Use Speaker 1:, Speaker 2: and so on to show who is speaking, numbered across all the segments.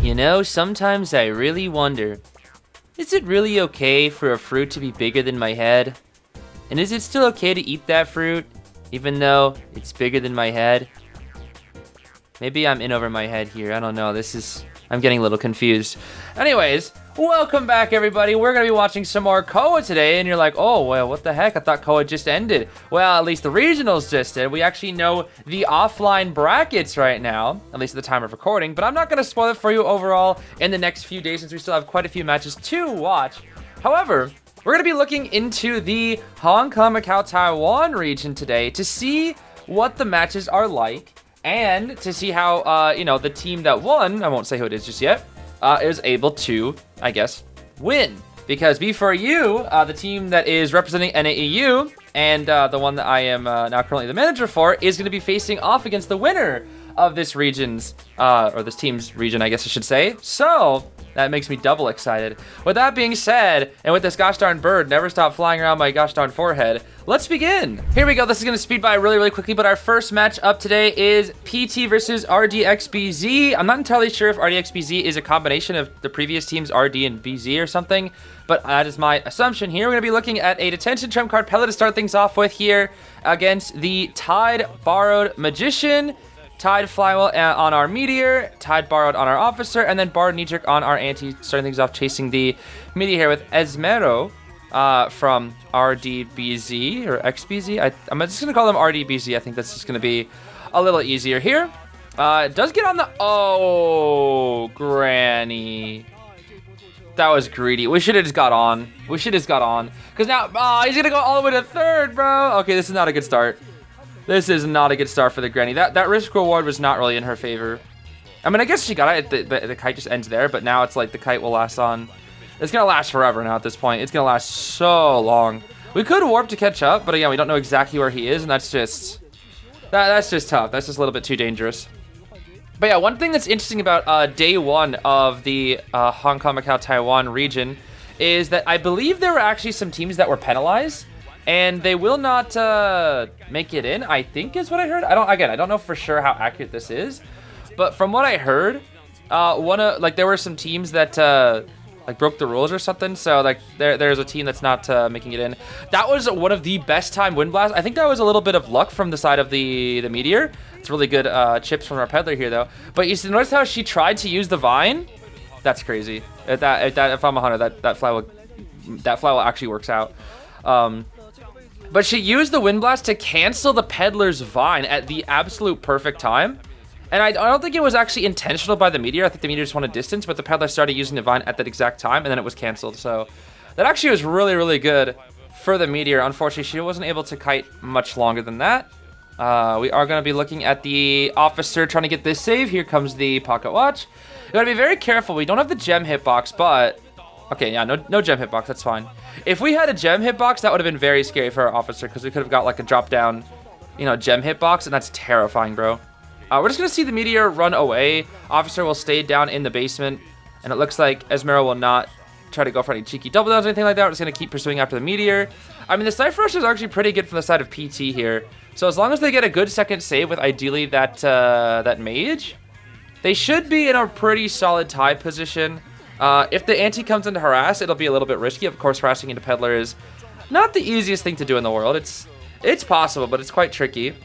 Speaker 1: You know, sometimes I really wonder, is it really okay for a fruit to be bigger than my head? And is it still okay to eat that fruit, even though it's bigger than my head? Maybe I'm in over my head here, I don't know, I'm getting a little confused. Anyways, welcome back everybody. We're gonna be watching some more COA today, and you're like, oh, well, what the heck? I thought COA just ended. Well, at least the regionals just did. We actually know the offline brackets right now, at least at the time of recording, but I'm not gonna spoil it for you overall in the next few days since we still have quite a few matches to watch. However, we're gonna be looking into the Hong Kong, Macau, Taiwan region today to see what the matches are like, and to see how, you know, the team that won, I won't say who it is just yet, is able to, I guess, win. Because B4U, the team that is representing NAEU, and the one that I am now currently the manager for, is going to be facing off against the winner of this region's, or this team's region, I guess I should say. So, that makes me double excited. With that being said, and with this gosh darn bird never stop flying around my gosh darn forehead, let's begin. Here we go. This is going to speed by really quickly, but our first match up today is PT versus RDxBZ. I'm not entirely sure if RDxBZ is a combination of the previous teams RD and BZ or something, but that is my assumption here. We're going to be looking at a detention trump card Peddler to start things off with here against the Tide Borrowed Magician, Tide Flywheel on our Meteor, Tide Borrowed on our Officer, and then Borrowed Knee-Jerk on our Anti, starting things off chasing the Meteor here with Esmero from RDBZ, or XBZ. I'm just going to call them RDBZ. I think that's just going to be a little easier here. It does get on the... Oh, Granny. That was greedy. We should have just got on. Because now, he's going to go all the way to third, bro. Okay, this is not a good start. This is not a good start for the Granny. That risk reward was not really in her favor. I mean, I guess she got it. The kite just ends there, but now it's like the kite will last on. It's going to last forever now at this point. It's going to last so long. We could warp to catch up, but again, we don't know exactly where he is, and that's just... That's just tough. That's just a little bit too dangerous. But yeah, one thing that's interesting about day one of the Hong Kong, Macau, Taiwan region is that I believe there were actually some teams that were penalized, and they will not make it in, I think is what I heard. I don't know for sure how accurate this is, but from what I heard, there were some teams that broke the rules or something. So like there's a team that's not making it in. That was one of the best time wind blasts. I think that was a little bit of luck from the side of the Meteor. It's really good chips from our Peddler here though. But you notice how she tried to use the Vine? That's crazy. If I'm a hunter, that flywheel actually works out. But she used the Wind Blast to cancel the Peddler's Vine at the absolute perfect time. And I don't think it was actually intentional by the Meteor. I think the Meteor just wanted distance, but the Peddler started using the Vine at that exact time, and then it was canceled. So that actually was really good for the Meteor. Unfortunately, she wasn't able to kite much longer than that. We are going to be looking at the Officer trying to get this save. Here comes the Pocket Watch. You got to be very careful. We don't have the gem hitbox, but... Okay, yeah, no gem hitbox, that's fine. If we had a gem hitbox, that would have been very scary for our Officer, because we could have got like a drop down, you know, gem hitbox, and that's terrifying, bro. We're just gonna see the Meteor run away. Officer will stay down in the basement, and it looks like Esmero will not try to go for any cheeky double downs or anything like that. We're just gonna keep pursuing after the Meteor. I mean, the Cypher Rush is actually pretty good from the side of PT here. So as long as they get a good second save with ideally that Mage, they should be in a pretty solid tie position. If the Anti comes into harass, it'll be a little bit risky. Of course, harassing into Peddler is not the easiest thing to do in the world. It's possible, but it's quite tricky.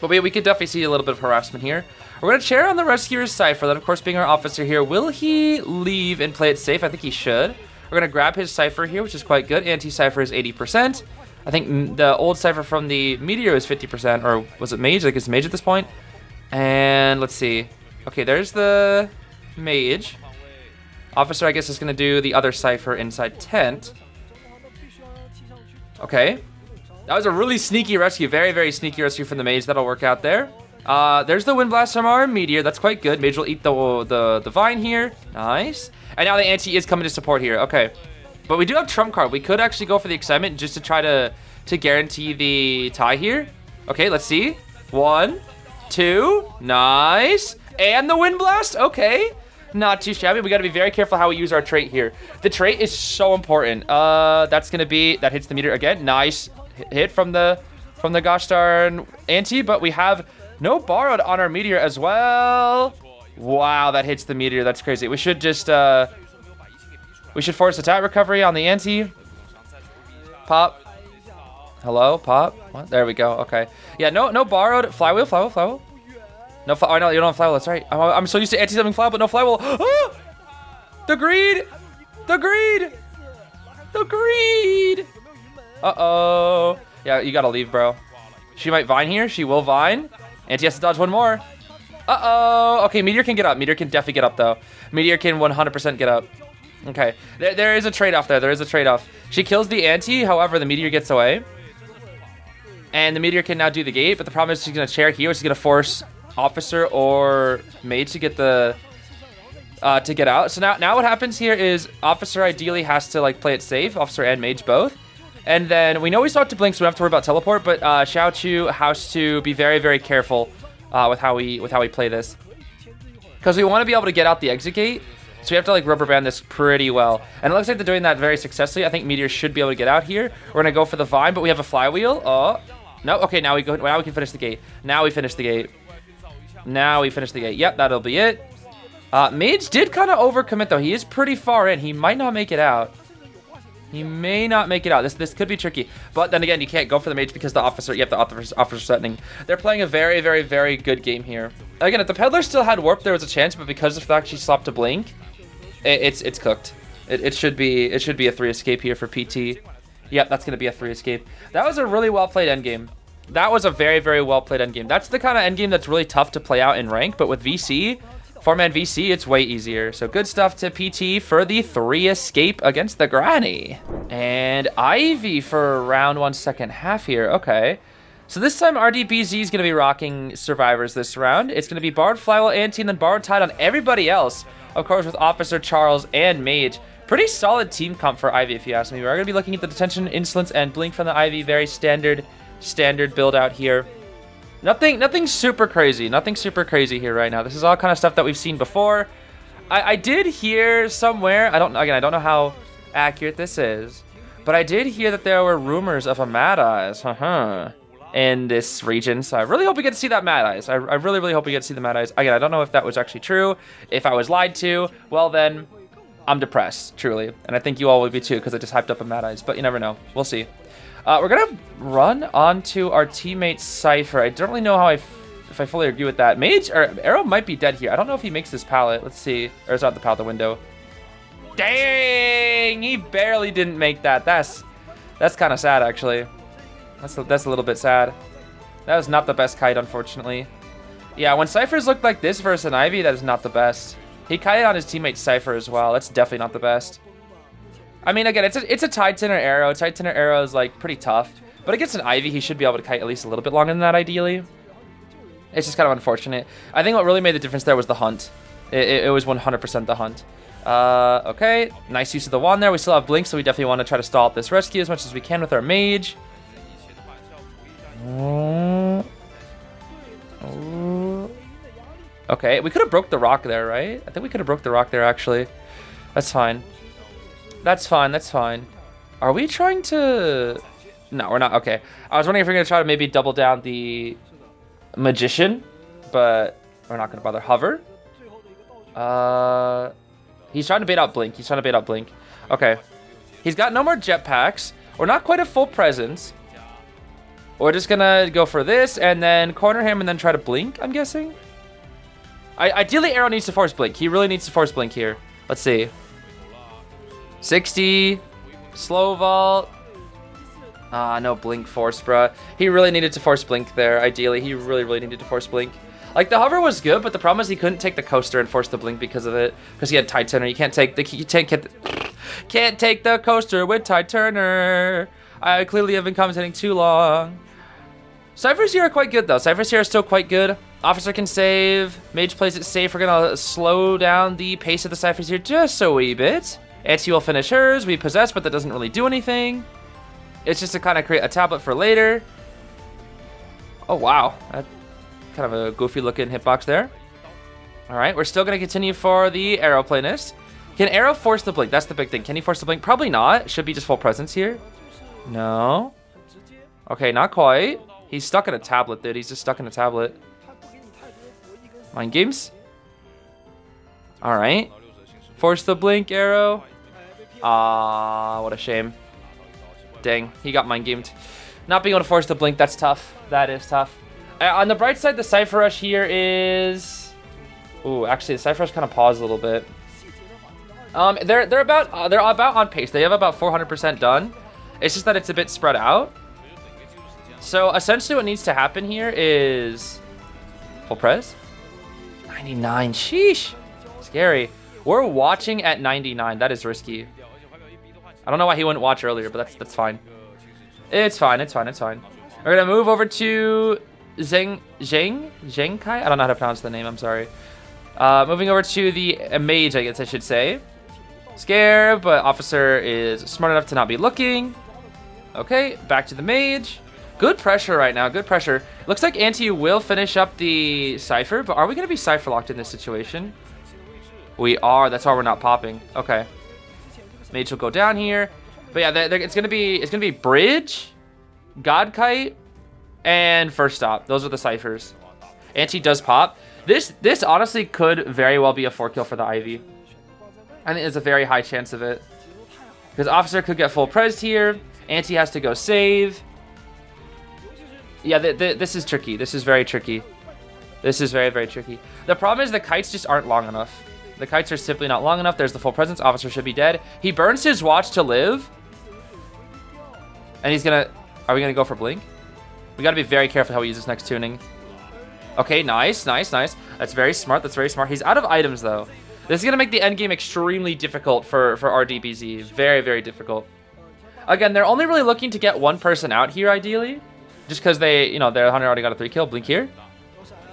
Speaker 1: But we could definitely see a little bit of harassment here. We're going to chair on the Rescuer's Cypher, that of course being our Officer here. Will he leave and play it safe? I think he should. We're going to grab his Cypher here, which is quite good. Anti-Cypher is 80%. I think the old Cypher from the Meteor is 50%, or was it Mage? I think it's Mage at this point. And let's see. Okay, there's the Mage. Officer, I guess, is going to do the other Cypher inside tent. Okay. That was a really sneaky rescue. Very sneaky rescue from the Mage. That'll work out there. There's the Wind Blast from our Meteor. That's quite good. Mage will eat the Vine here. Nice. And now the Anti is coming to support here. Okay. But we do have Trump card. We could actually go for the Excitement just to try to guarantee the tie here. Okay, let's see. 1, 2. Nice. And the Wind Blast. Okay. Not too shabby. We got to be very careful how we use our trait here. The trait is so important. That's going to be... That hits the Meteor again. Nice hit from the gosh darn Anti. But we have no Borrowed on our Meteor as well. Wow, that hits the meteor. That's crazy. We should just, we should force attack recovery on the anti. Pop. Hello, pop. What? There we go. Okay. Yeah, no borrowed. Flywheel. No, oh, no, you don't have flywheel. That's right. I'm so used to anti-something flywheel, but no flywheel. The greed. Uh-oh. Yeah, you gotta leave, bro. She might vine here. She will vine. Anti has to dodge one more. Uh-oh. Okay, Meteor can get up. Meteor can definitely get up, though. Meteor can 100% get up. Okay. There is a trade-off there. There is a trade-off. She kills the anti. However, the Meteor gets away. And the Meteor can now do the gate. But the problem is she's going to chair here, which is going to force Officer or Mage to get the... to get out. So now what happens here is Officer ideally has to, like, play it safe. Officer and Mage both. And then we know we still have to blink, so we don't have to worry about teleport. But Xiao Chu has to be very, very careful with how we play this, because we want to be able to get out the exit gate, so we have to like rubber band this pretty well. And it looks like they're doing that very successfully. I think Meteor should be able to get out here. We're gonna go for the vine, but we have a flywheel. Oh no, okay, now we can finish the gate. Now we finish the gate. Yep, that'll be it. Mage did kind of overcommit though. He is pretty far in. He might not make it out. This could be tricky. But then again, you can't go for the Mage because the Officer, you have the Officer threatening. They're playing a very, very, very good game here. Again, if the Peddler still had Warp, there was a chance, but because of the fact she stopped to blink, it's cooked. It should be a 3 escape here for PT. Yep, that's gonna be a 3 escape. That was a really well played endgame. That was a very, very well played endgame. That's the kind of endgame that's really tough to play out in rank, but with VC, 4-man VC, it's way easier. So good stuff to PT for the 3 escape against the Granny. And Ivy for round 1 second half here. Okay. So this time RDxBZ is going to be rocking survivors this round. It's going to be Bard, Flywheel, Anti, and then Bard tied on everybody else. Of course, with Officer, Charles, and Mage. Pretty solid team comp for Ivy, if you ask me. We're going to be looking at the Detention, Insolence, and Blink from the Ivy. Very standard build out here. Nothing super crazy. Nothing super crazy here right now. This is all kind of stuff that we've seen before. I did hear somewhere, I don't know how accurate this is, but I did hear that there were rumors of a Mad Eyes in this region. So I really hope we get to see that Mad Eyes. I really, really hope we get to see the Mad Eyes. Again, I don't know if that was actually true. If I was lied to, well then, I'm depressed, truly. And I think you all would be too, because I just hyped up a Mad Eyes, but you never know. We'll see. We're going to run onto our teammate Cypher. I don't really know if I fully agree with that. Mage, or Arrow might be dead here. I don't know if he makes this pallet. Let's see. Or is that the pallet, the window? Dang! He barely didn't make that. That's kind of sad, actually. That's a little bit sad. That was not the best kite, unfortunately. Yeah, when Cyphers look like this versus an Ivy, that is not the best. He kited on his teammate Cypher as well. That's definitely not the best. I mean, again, it's a Titan or Arrow. Titan or Arrow is, like, pretty tough. But against an Ivy, he should be able to kite at least a little bit longer than that, ideally. It's just kind of unfortunate. I think what really made the difference there was the hunt. It was 100% the hunt. Okay, nice use of the wand there. We still have Blink, so we definitely want to try to stall up this rescue as much as we can with our Mage. Okay, we could have broke the rock there, right? I think we could have broke the rock there, actually. That's fine. That's fine. Are we trying to... No, we're not. Okay. I was wondering if we're going to try to maybe double down the Magician, but we're not going to bother. Hover. He's trying to bait out Blink. Okay. He's got no more jetpacks. We're not quite at full presence. We're just going to go for this and then corner him and then try to Blink, I'm guessing. Ideally, Arrow needs to force Blink. He really needs to force Blink here. Let's see. 60. Slow vault. No Blink force, bruh. He really needed to force Blink there, ideally. He really, really needed to force Blink. Like, the hover was good, but the problem is he couldn't take the coaster and force the Blink because of it. Because he had Tide Turner. You can't take the... Can't take the coaster with Tide Turner. I clearly have been commentating too long. Cyphers here are quite good, though. Cyphers here are still quite good. Officer can save. Mage plays it safe. We're going to slow down the pace of the Cyphers here just a wee bit. Anti will finish hers. We possess, but that doesn't really do anything. It's just to kind of create a tablet for later. Oh, wow. That, kind of a goofy looking hitbox there. All right, we're still going to continue for the Arrow playlist. Can Arrow force the Blink? That's the big thing. Can he force the Blink? Probably not. Should be just full presence here. No. Okay, not quite. He's stuck in a tablet, dude. He's just stuck in a tablet. Mind games? All right. Force the blink arrow. Ah, what a shame. Dang, he got mind gamed. Not being able to force the blink, that's tough. That is tough. On the bright side, the Cypher Rush here is... Ooh, actually, the Cypher Rush kind of paused a little bit. They're about on pace. They have about 400% done. It's just that it's a bit spread out. So essentially, what needs to happen here is full pres. 99, sheesh, scary. We're watching at 99. That is risky. I don't know why he wouldn't watch earlier, but that's fine. It's fine. It's fine. It's fine. We're gonna move over to Zhengkai. I don't know how to pronounce the name. I'm sorry. Moving over to the mage, I guess I should say. Scare, but officer is smart enough to not be looking. Okay, back to the mage. Good pressure right now. Good pressure. Looks like Anti will finish up the Cypher, but are we gonna be Cypher locked in this situation? We are. That's why we're not popping. Okay. Mage will go down here, but yeah, it's gonna be Bridge, Godkite, and First Stop. Those are the ciphers. Anti does pop. This honestly could very well be a 4-kill for the Ivy. I think there's a very high chance of it because Officer could get full pres here. Anti has to go save. Yeah, this is tricky. This is very tricky. This is very, very tricky. The problem is the kites just aren't long enough. The kites are simply not long enough. There's the full presence. Officer should be dead. He burns his watch to live. And he's gonna... Are we gonna go for blink? We gotta be very careful how we use this next tuning. Okay, nice, nice, nice. That's very smart. That's very smart. He's out of items, though. This is gonna make the end game extremely difficult for RDxBZ. Very, very difficult. Again, they're only really looking to get one person out here, ideally. Just because they, you know, their hunter already got a 3-kill. Blink here.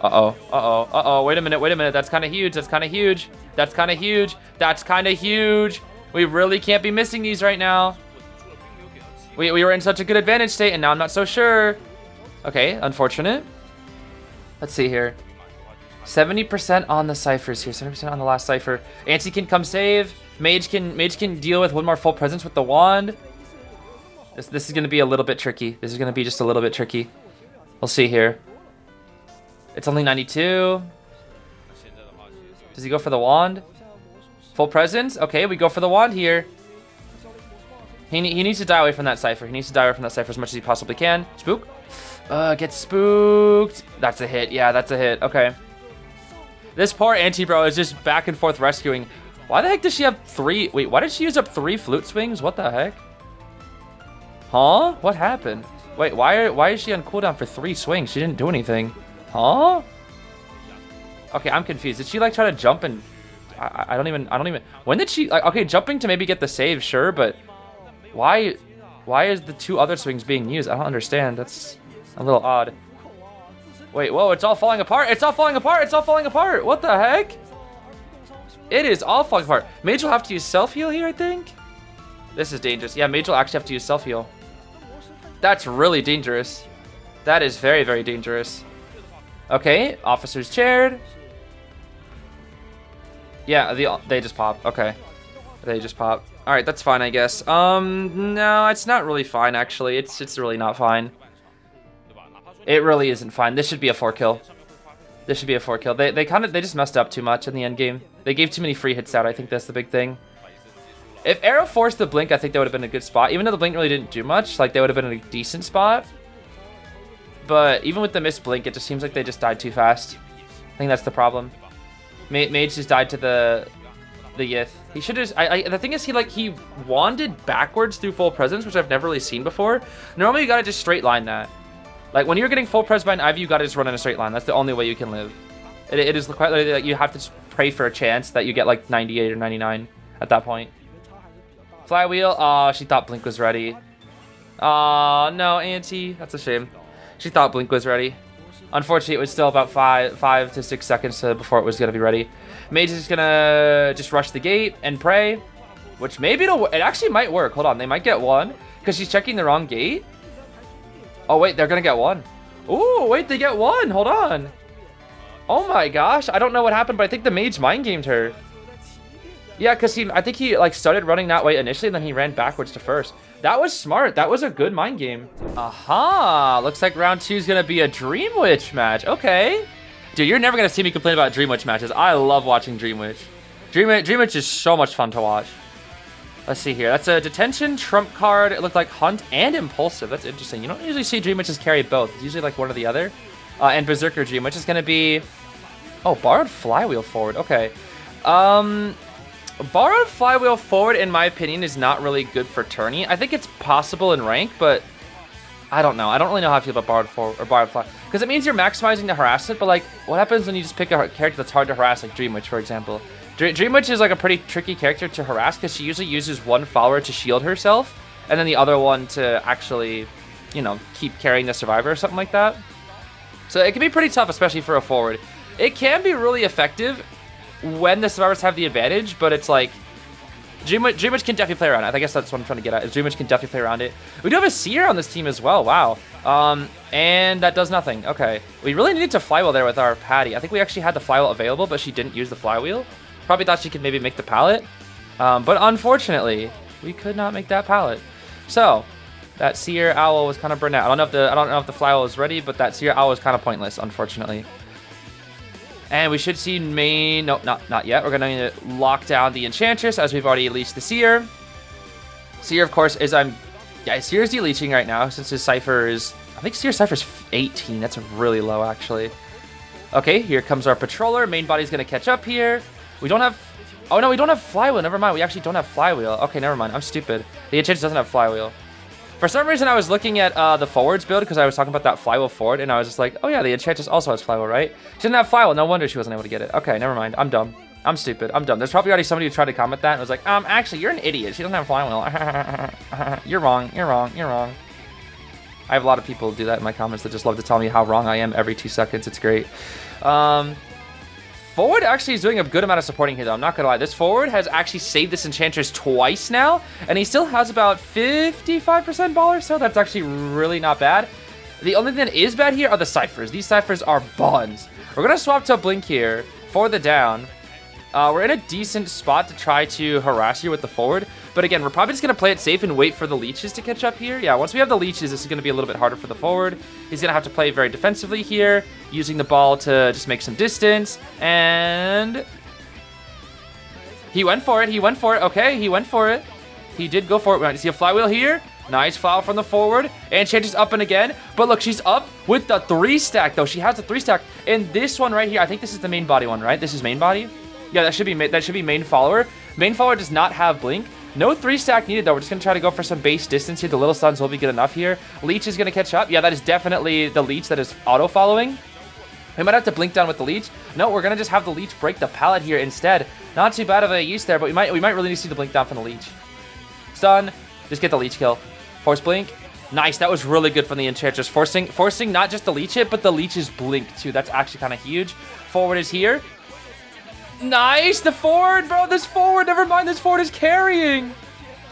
Speaker 1: Uh-oh, uh-oh, uh-oh. Wait a minute, wait a minute. That's kind of huge. That's kind of huge. That's kind of huge. That's kind of huge. We really can't be missing these right now. We were in such a good advantage state, and now I'm not so sure. Okay, unfortunate. Let's see here. 70% on the ciphers here. 70% on the last cipher. Anti can come save. Mage can deal with one more full presence with the wand. This is going to be a little bit tricky. This is going to be just a little bit tricky. We'll see here. It's only 92. Does he go for the wand? Full presence? Okay, we go for the wand here. He needs to die away from that cipher. He needs to die away from that cipher as much as he possibly can. Spook. Get spooked. That's a hit. Yeah, that's a hit. Okay. This poor anti-bro is just back and forth rescuing. Why the heck does she have 3? Wait, why did she use up 3 flute swings? What the heck? Huh? What happened? Wait, why is she on cooldown for 3 swings? She didn't do anything. Huh? Okay, I'm confused. Did she like try to jump and I don't even when did she like okay, jumping to maybe get the save, sure, but why is the 2 other swings being used? I don't understand. That's a little odd. Wait, whoa, it's all falling apart. It's all falling apart. It's all falling apart. What the heck? It is all falling apart. Mage will have to use self-heal here, I think. This is dangerous. Yeah, Mage will actually have to use self-heal. That's really dangerous. That is very, very dangerous. Okay, officer's chaired. Yeah, they just pop. Okay. They just pop. Alright, that's fine, I guess. No, it's not really fine, actually. It's really not fine. It really isn't fine. This should be a 4-kill. This should be a 4-kill. They just messed up too much in the end game. They gave too many free hits out. I think that's the big thing. If Arrow forced the blink, I think that would have been a good spot. Even though the blink really didn't do much, like they would have been in a decent spot. But even with the missed blink, it just seems like they just died too fast. I think that's the problem. Mage just died to the Yith. He should just. The thing is, he wanded backwards through full presence, which I've never really seen before. Normally, you gotta just straight line that. Like when you're getting full pres by an Ivy, you gotta just run in a straight line. That's the only way you can live. It is quite literally like you have to just pray for a chance that you get like 98 or 99 at that point. Flywheel. Oh, she thought Blink was ready. Oh no, Auntie. That's a shame. She thought Blink was ready. Unfortunately, it was still about 5 to 6 seconds before it was gonna be ready. Mage is gonna just rush the gate and pray, which maybe it actually might work. Hold on, they might get one because she's checking the wrong gate. Oh wait, they're gonna get one. Ooh, wait, they get one. Hold on. Oh my gosh, I don't know what happened, but I think the mage mind gamed her. Yeah, because I think he like started running that way initially, and then he ran backwards to first. That was smart. That was a good mind game. Aha! Looks like round 2 is gonna be a Dream Witch match. Okay. Dude, you're never gonna see me complain about Dream Witch matches. I love watching Dream Witch. Dream Witch is so much fun to watch. Let's see here. That's a detention, trump card. It looked like hunt and impulsive. That's interesting. You don't usually see Dream Witches carry both. It's usually like one or the other. And Berserker Dream, which is going to be... Oh, borrowed flywheel forward. Okay. Borrowed flywheel forward, in my opinion, is not really good for tourney. I think it's possible in rank, but I don't know. I don't really know how I feel about borrowed forward or borrowed fly, because it means you're maximizing the harassment. But like, what happens when you just pick a character that's hard to harass, like Dream Witch, for example? Dream Witch is like a pretty tricky character to harass because she usually uses one follower to shield herself, and then the other one to actually, you know, keep carrying the survivor or something like that. So it can be pretty tough, especially for a forward. It can be really effective when the survivors have the advantage, but it's like Dream Witch can definitely play around it. I guess that's what I'm trying to get at. Is Dream Witch can definitely play around it. We do have a seer on this team as well. Wow. And that does nothing. Okay. We really needed to flywheel there with our Patty. I think we actually had the flywheel available, but she didn't use the flywheel. Probably thought she could maybe make the pallet. But unfortunately, we could not make that pallet. So that seer owl was kind of burned out. I don't know if the flywheel is ready, but that seer owl was kind of pointless, unfortunately. And we should see main... Nope, not yet. We're going to need to lock down the Enchantress, as we've already leashed the Seer. Seer, of course, is... Yeah, Seer's deleaching right now, since his Cypher is... I think Seer's Cypher's 18. That's really low, actually. Okay, here comes our Patroller. Main body's going to catch up here. We don't have... Oh, no, we don't have Flywheel. Never mind. We actually don't have Flywheel. Okay, never mind. I'm stupid. The Enchantress doesn't have Flywheel. For some reason, I was looking at the forwards build because I was talking about that flywheel forward, and I was just like, oh yeah, the Enchantress also has flywheel, right? She didn't have flywheel. No wonder she wasn't able to get it. Okay, never mind. I'm dumb. I'm stupid. I'm dumb. There's probably already somebody who tried to comment that and was like, actually, you're an idiot. She doesn't have flywheel. You're wrong. You're wrong. You're wrong. I have a lot of people do that in my comments that just love to tell me how wrong I am every 2 seconds. It's great. Forward actually is doing a good amount of supporting here, though. I'm not going to lie. This forward has actually saved this Enchantress twice now, and he still has about 55% ball or so. That's actually really not bad. The only thing that is bad here are the Cyphers. These Cyphers are buns. We're going to swap to a Blink here for the down. We're in a decent spot to try to harass here with the forward. But again, we're probably just going to play it safe and wait for the leeches to catch up here. Yeah, once we have the leeches, this is going to be a little bit harder for the forward. He's going to have to play very defensively here, using the ball to just make some distance. And he went for it. He went for it. Okay, he went for it. He did go for it. You see a flywheel here. Nice foul from the forward. And changes up and again. But look, she's up with the 3-stack, though. She has the 3-stack. And this one right here, I think this is the main body one, right? This is main body. Yeah, that should be main follower. Main follower does not have blink. No 3-stack needed, though. We're just going to try to go for some base distance here. The little stuns will be good enough here. Leech is going to catch up. Yeah, that is definitely the Leech that is auto-following. We might have to blink down with the Leech. No, we're going to just have the Leech break the pallet here instead. Not too bad of a use there, but we might really need to see the blink down from the Leech. Stun. Just get the Leech kill. Force blink. Nice. That was really good from the Enchantress. Forcing not just the Leech hit, but the Leech's blink, too. That's actually kind of huge. Forward is here. Nice, the forward, bro. This forward, never mind. This forward is carrying.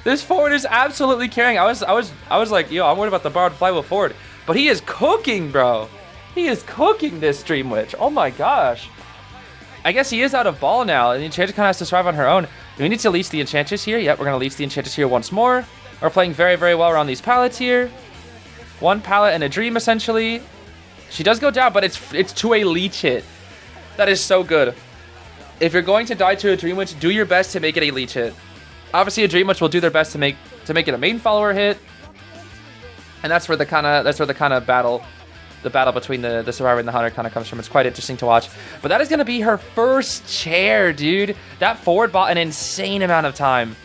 Speaker 1: This forward is absolutely carrying. I was like, yo, I'm worried about the borrowed flywheel forward, but he is cooking, bro. He is cooking this Dream Witch. Oh my gosh. I guess he is out of ball now, and the Enchantress kind of has to survive on her own. We need to leech the Enchantress here. Yep, we're gonna leech the Enchantress here once more. We're playing very, very well around these pallets here. One pallet and a dream, essentially. She does go down, but it's to a leech hit. That is so good. If you're going to die to a Dream Witch, do your best to make it a leech hit. Obviously, a Dream Witch will do their best to make it a main follower hit, and that's where the kind of battle between the survivor and the hunter kind of comes from. It's quite interesting to watch. But that is gonna be her first chair, dude. That forward bought an insane amount of time.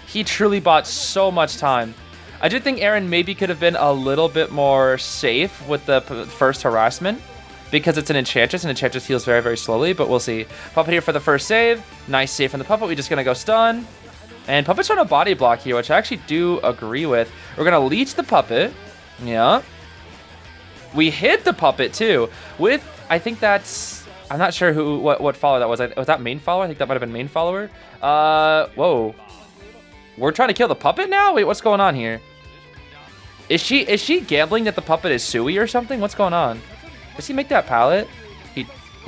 Speaker 1: He truly bought so much time. I did think Aaron maybe could have been a little bit more safe with the first harassment, because it's an Enchantress, and Enchantress heals very, very slowly, but we'll see. Puppet here for the first save. Nice save from the Puppet. We're just going to go stun. And Puppet's trying to body block here, which I actually do agree with. We're going to leech the Puppet. Yeah. We hit the Puppet, too, with, I think that's... I'm not sure what follower that was. Was that main follower? I think that might have been main follower. Whoa. We're trying to kill the Puppet now? Wait, what's going on here? Is she gambling that the Puppet is Sui or something? What's going on? Does he make that pallet?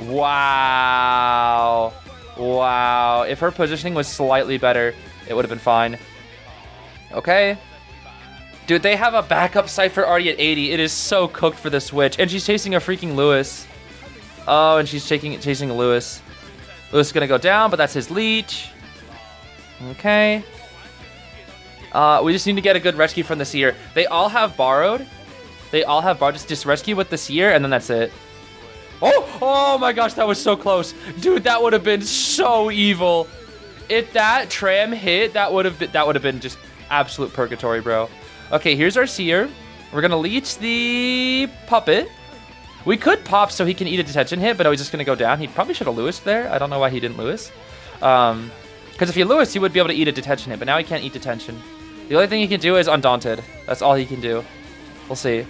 Speaker 1: Wow. Wow. If her positioning was slightly better, it would have been fine. Okay. Dude, they have a backup Cypher already at 80. It is so cooked for this witch. And she's chasing a freaking Lewis. Oh, and she's chasing Lewis. Lewis is gonna go down, but that's his leech. Okay. We just need to get a good rescue from the Seer. They all have borrowed. Just rescue with the Seer, and then that's it. Oh my gosh, that was so close. Dude, that would have been so evil. If that tram hit, that would have been just absolute purgatory, bro. Okay, here's our Seer. We're gonna leech the puppet. We could pop so he can eat a detention hit, but no, he's just gonna go down. He probably should have Lewis there. I don't know why he didn't Lewis. Because if he Lewis, he would be able to eat a detention hit, but now he can't eat detention. The only thing he can do is Undaunted. That's all he can do. We'll see.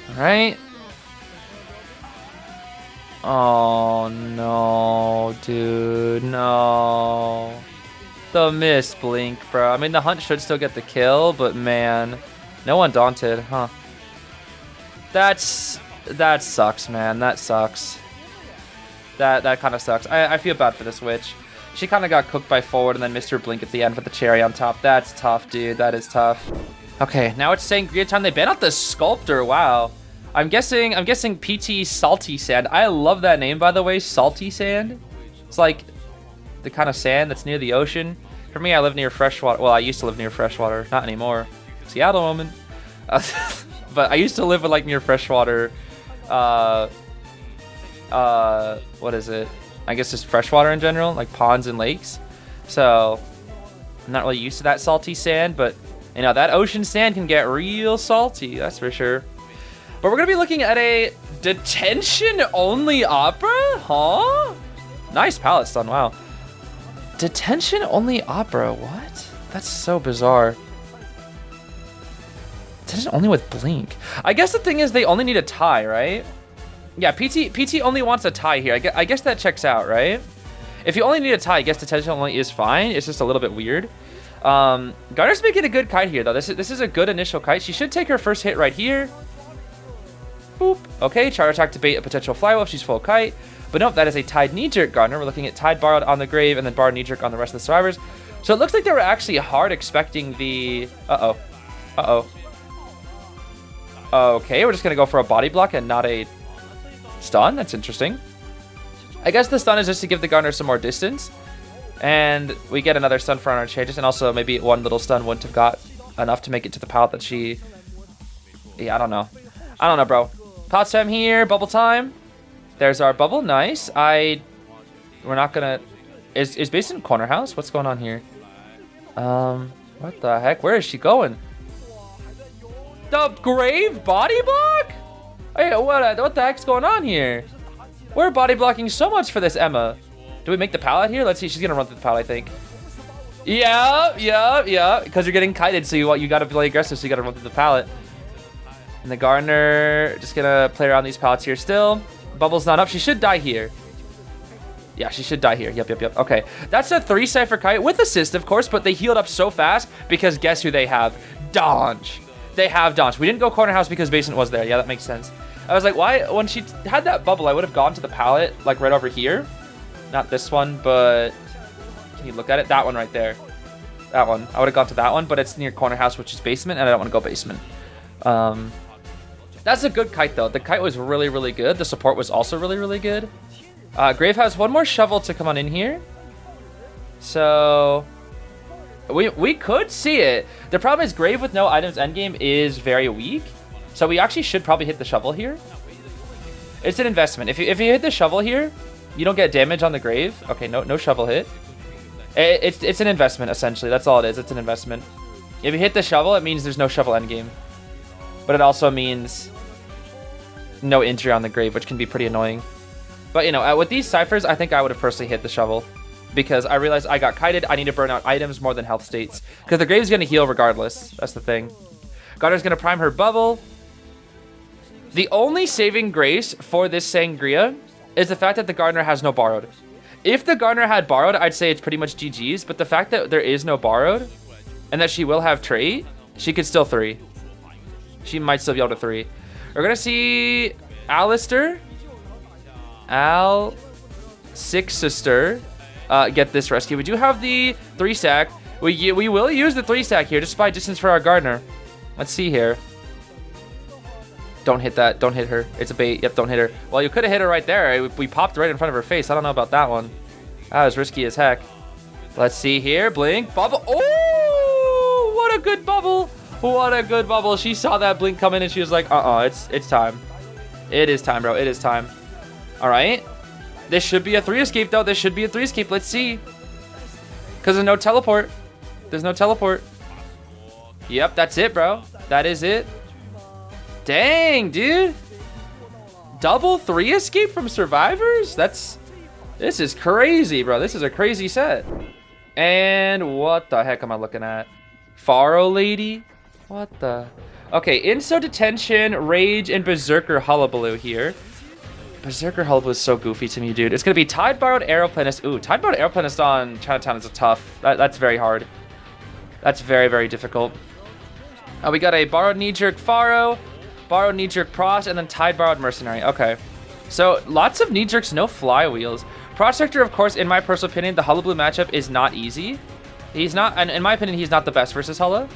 Speaker 1: All right. Oh no, dude, no. The miss blink, bro. I mean, the hunt should still get the kill, but man, no Undaunted, huh? That sucks, man. That sucks. That kind of sucks. I feel bad for this witch. She kind of got cooked by forward and then missed her blink at the end with the cherry on top. That's tough, dude. That is tough. Okay, now it's Sangria time. They ban out the Sculptor. Wow. I'm guessing PT Salty Sand. I love that name, by the way. Salty Sand. It's like the kind of sand that's near the ocean. For me, I live near freshwater. Well, I used to live near freshwater. Not anymore. Seattle woman. But I used to live with like near freshwater. What is it? I guess just freshwater in general, like ponds and lakes. So I'm not really used to that salty sand, but you know, that ocean sand can get real salty, that's for sure. But we're gonna be looking at a detention-only opera? Huh? Nice palette stun, wow. Detention-only opera, what? That's so bizarre. Detention only with blink. I guess the thing is they only need a tie, right? Yeah, PT only wants a tie here. I guess that checks out, right? If you only need a tie, I guess detention only is fine. It's just a little bit weird. Garner's making a good kite here, though. This is a good initial kite. She should take her first hit right here. Boop. Okay, charge attack to bait a potential flywheel if she's full kite. But nope, that is a tied knee-jerk Garner. We're looking at tied borrowed on the grave and then borrowed knee-jerk on the rest of the survivors. So it looks like they were actually hard expecting the... Okay, we're just going to go for a body block and not a stun. That's interesting. I guess the stun is just to give the Garner some more distance. And we get another stun for our changes. And also maybe one little stun wouldn't have got enough to make it to the pallet that she... Yeah, I don't know. I don't know, bro. Pallet time here. Bubble time. There's our bubble. Nice. We're not going to... Is Basin corner house? What's going on here? What the heck? Where is she going? The grave body block? Hey, what the heck's going on here? We're body blocking so much for this Emma. Do we make the pallet here? Let's see. She's gonna run through the pallet, I think. Yeah. Because you're getting kited, so you gotta play aggressive, so you gotta run through the pallet. And the Gardener just gonna play around these pallets here still. Bubble's not up. She should die here. Yeah, she should die here. Yep. Okay. That's a 3 Cypher kite with assist, of course, but they healed up so fast because guess who they have? Donch. They have Donch. We didn't go corner house because Basement was there. Yeah, that makes sense. I was like, why? When she had that bubble, I would have gone to the pallet, like right over here. Not this one, but can you look at it? That one right there. That one. I would have gone to that one, but it's near corner house, which is basement, and I don't want to go basement. That's a good kite, though. The kite was really, really good. The support was also really, really good. Grave has one more shovel to come on in here. So... We could see it. The problem is Grave with no items endgame is very weak. So we actually should probably hit the shovel here. It's an investment. If you hit the shovel here, you don't get damage on the Grave. Okay, no shovel hit. It's an investment, essentially. That's all it is. It's an investment. If you hit the shovel, it means there's no shovel endgame. But it also means no injury on the Grave, which can be pretty annoying. But, you know, with these ciphers, I think I would have personally hit the shovel. Because I realized I got kited. I need to burn out items more than health states. Because the Grave's going to heal regardless. That's the thing. Garner's going to prime her bubble. The only saving grace for this Sangria is the fact that the Gardener has no borrowed. If the Gardener had borrowed, I'd say it's pretty much GG's. But the fact that there is no borrowed and that she will have trait, she could still 3. She might still be able to 3. We're going to see Alistair. Six Sister. Get this rescue. We do have the 3 stack. We will use the 3 stack here just by distance for our Gardener. Let's see here.
Speaker 2: Don't hit that. Don't hit her. It's a bait. Yep, don't hit her. Well, you could have hit her right there. We popped right in front of her face. I don't know about that one. That was risky as heck. Let's see here. Blink. Bubble. Oh, what a good bubble. What a good bubble. She saw that blink come in and she was like, it's time. It is time, bro. It is time. All right. This should be a 3 escape, though. This should be a 3 escape. Let's see. Because there's no teleport. There's no teleport. Yep, that's it, bro. That is it. Dang, dude. Double 3 escape from survivors? This is crazy, bro. This is a crazy set. And what the heck am I looking at? Pharaoh lady? What the? Okay, Inso Detention, Rage, and Berserker Hullabaloo here. Berserker Hullabaloo is so goofy to me, dude. It's going to be Tide Borrowed Aeroplanist. Ooh, Tide Borrowed Aeroplanist on Chinatown is a tough. That's very hard. That's very, very difficult. We got a Borrowed Knee-Jerk Pharaoh, Borrowed Knee-Jerk Prost, and then Tide Borrowed Mercenary. Okay. So, lots of Knee-Jerks, no flywheels. Prospector, of course, in my personal opinion, the Hullabaloo matchup is not easy. He's not, and in my opinion, he's not the best versus Hulla.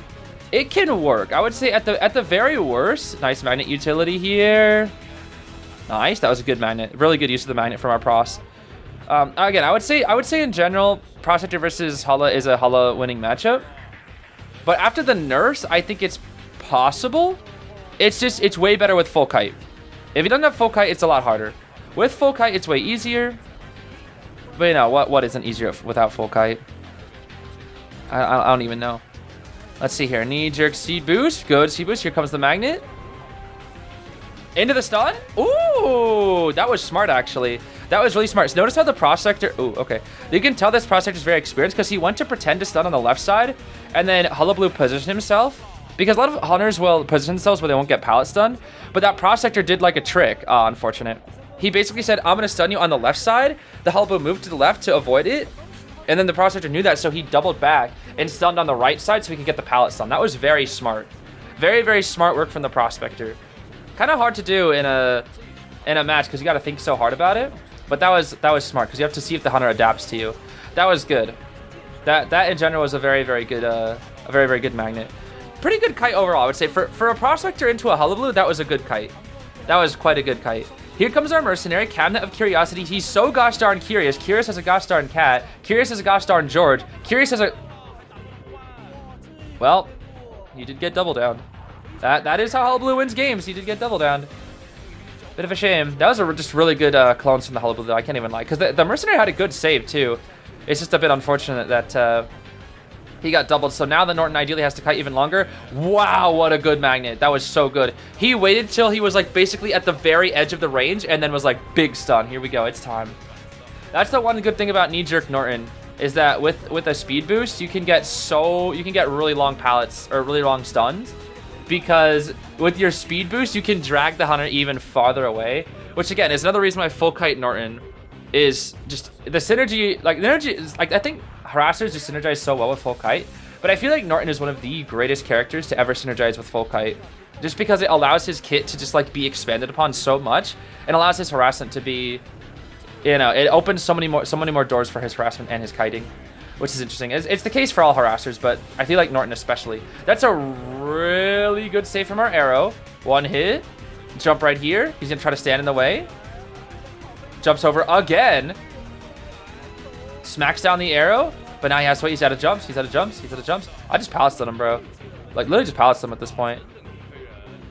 Speaker 2: It can work. I would say at the very worst, nice magnet utility here. Nice, that was a good magnet. Really good use of the magnet from our pros. Again, I would say in general, Prospector versus Hulla is a Hulla winning matchup. But after the nerfs, I think it's possible. It's way better with full kite. If you don't have full kite, it's a lot harder. With full kite, it's way easier. But you know, what isn't easier without full kite? I don't even know. Let's see here. Knee jerk seed boost. Good seed boost. Here comes the magnet. Into the stun. Ooh, that was smart, actually. That was really smart. So notice how the Prospector... Ooh, okay. You can tell this Prospector is very experienced because he went to pretend to stun on the left side, and then Hullabaloo positioned himself. Because a lot of hunters will position themselves where they won't get pallet stun. But that Prospector did like a trick. Unfortunate. He basically said, I'm going to stun you on the left side. The Hullabaloo moved to the left to avoid it. And then the Prospector knew that, so he doubled back and stunned on the right side so he can get the pallet stun. That was very smart. Very, very smart work from the Prospector. Kind of hard to do in a match because you got to think so hard about it. But that was smart because you have to see if the hunter adapts to you. That was good. That in general was a very, very good very good magnet. Pretty good kite overall, I would say. For a Prospector into a Hullabaloo, that was a good kite. That was quite a good kite. Here comes our mercenary, Cabinet of Curiosity. He's so gosh darn curious. Curious as a gosh darn cat. Curious as a gosh darn George. Curious as a... Well, you did get double down. That is how Hullabaloo wins games. He did get double down. Bit of a shame. That was just really good clones from the Hullabaloo, though. I can't even lie. Because the mercenary had a good save, too. It's just a bit unfortunate that he got doubled. So now the Norton ideally has to kite even longer. Wow, what a good magnet. That was so good. He waited till he was like basically at the very edge of the range and then was like, big stun. Here we go. It's time. That's the one good thing about knee-jerk Norton is that with a speed boost, you can get really long pallets or really long stuns. Because with your speed boost, you can drag the hunter even farther away. Which again is another reason why full kite Norton is just the synergy. Like the energy is like I think harassers just synergize so well with full kite. But I feel like Norton is one of the greatest characters to ever synergize with full kite. Just because it allows his kit to just like be expanded upon so much and allows his harassment to be, you know, it opens so many more doors for his harassment and his kiting. Which is interesting. It's the case for all harassers, but I feel like Norton especially. That's a really good save from our arrow. One hit. Jump right here. He's going to try to stand in the way. Jumps over again. Smacks down the arrow. But now he has to wait. He's out of jumps. He's out of jumps. He's out of jumps. I just pallet stun him, bro. Like, literally just pallet stun him at this point.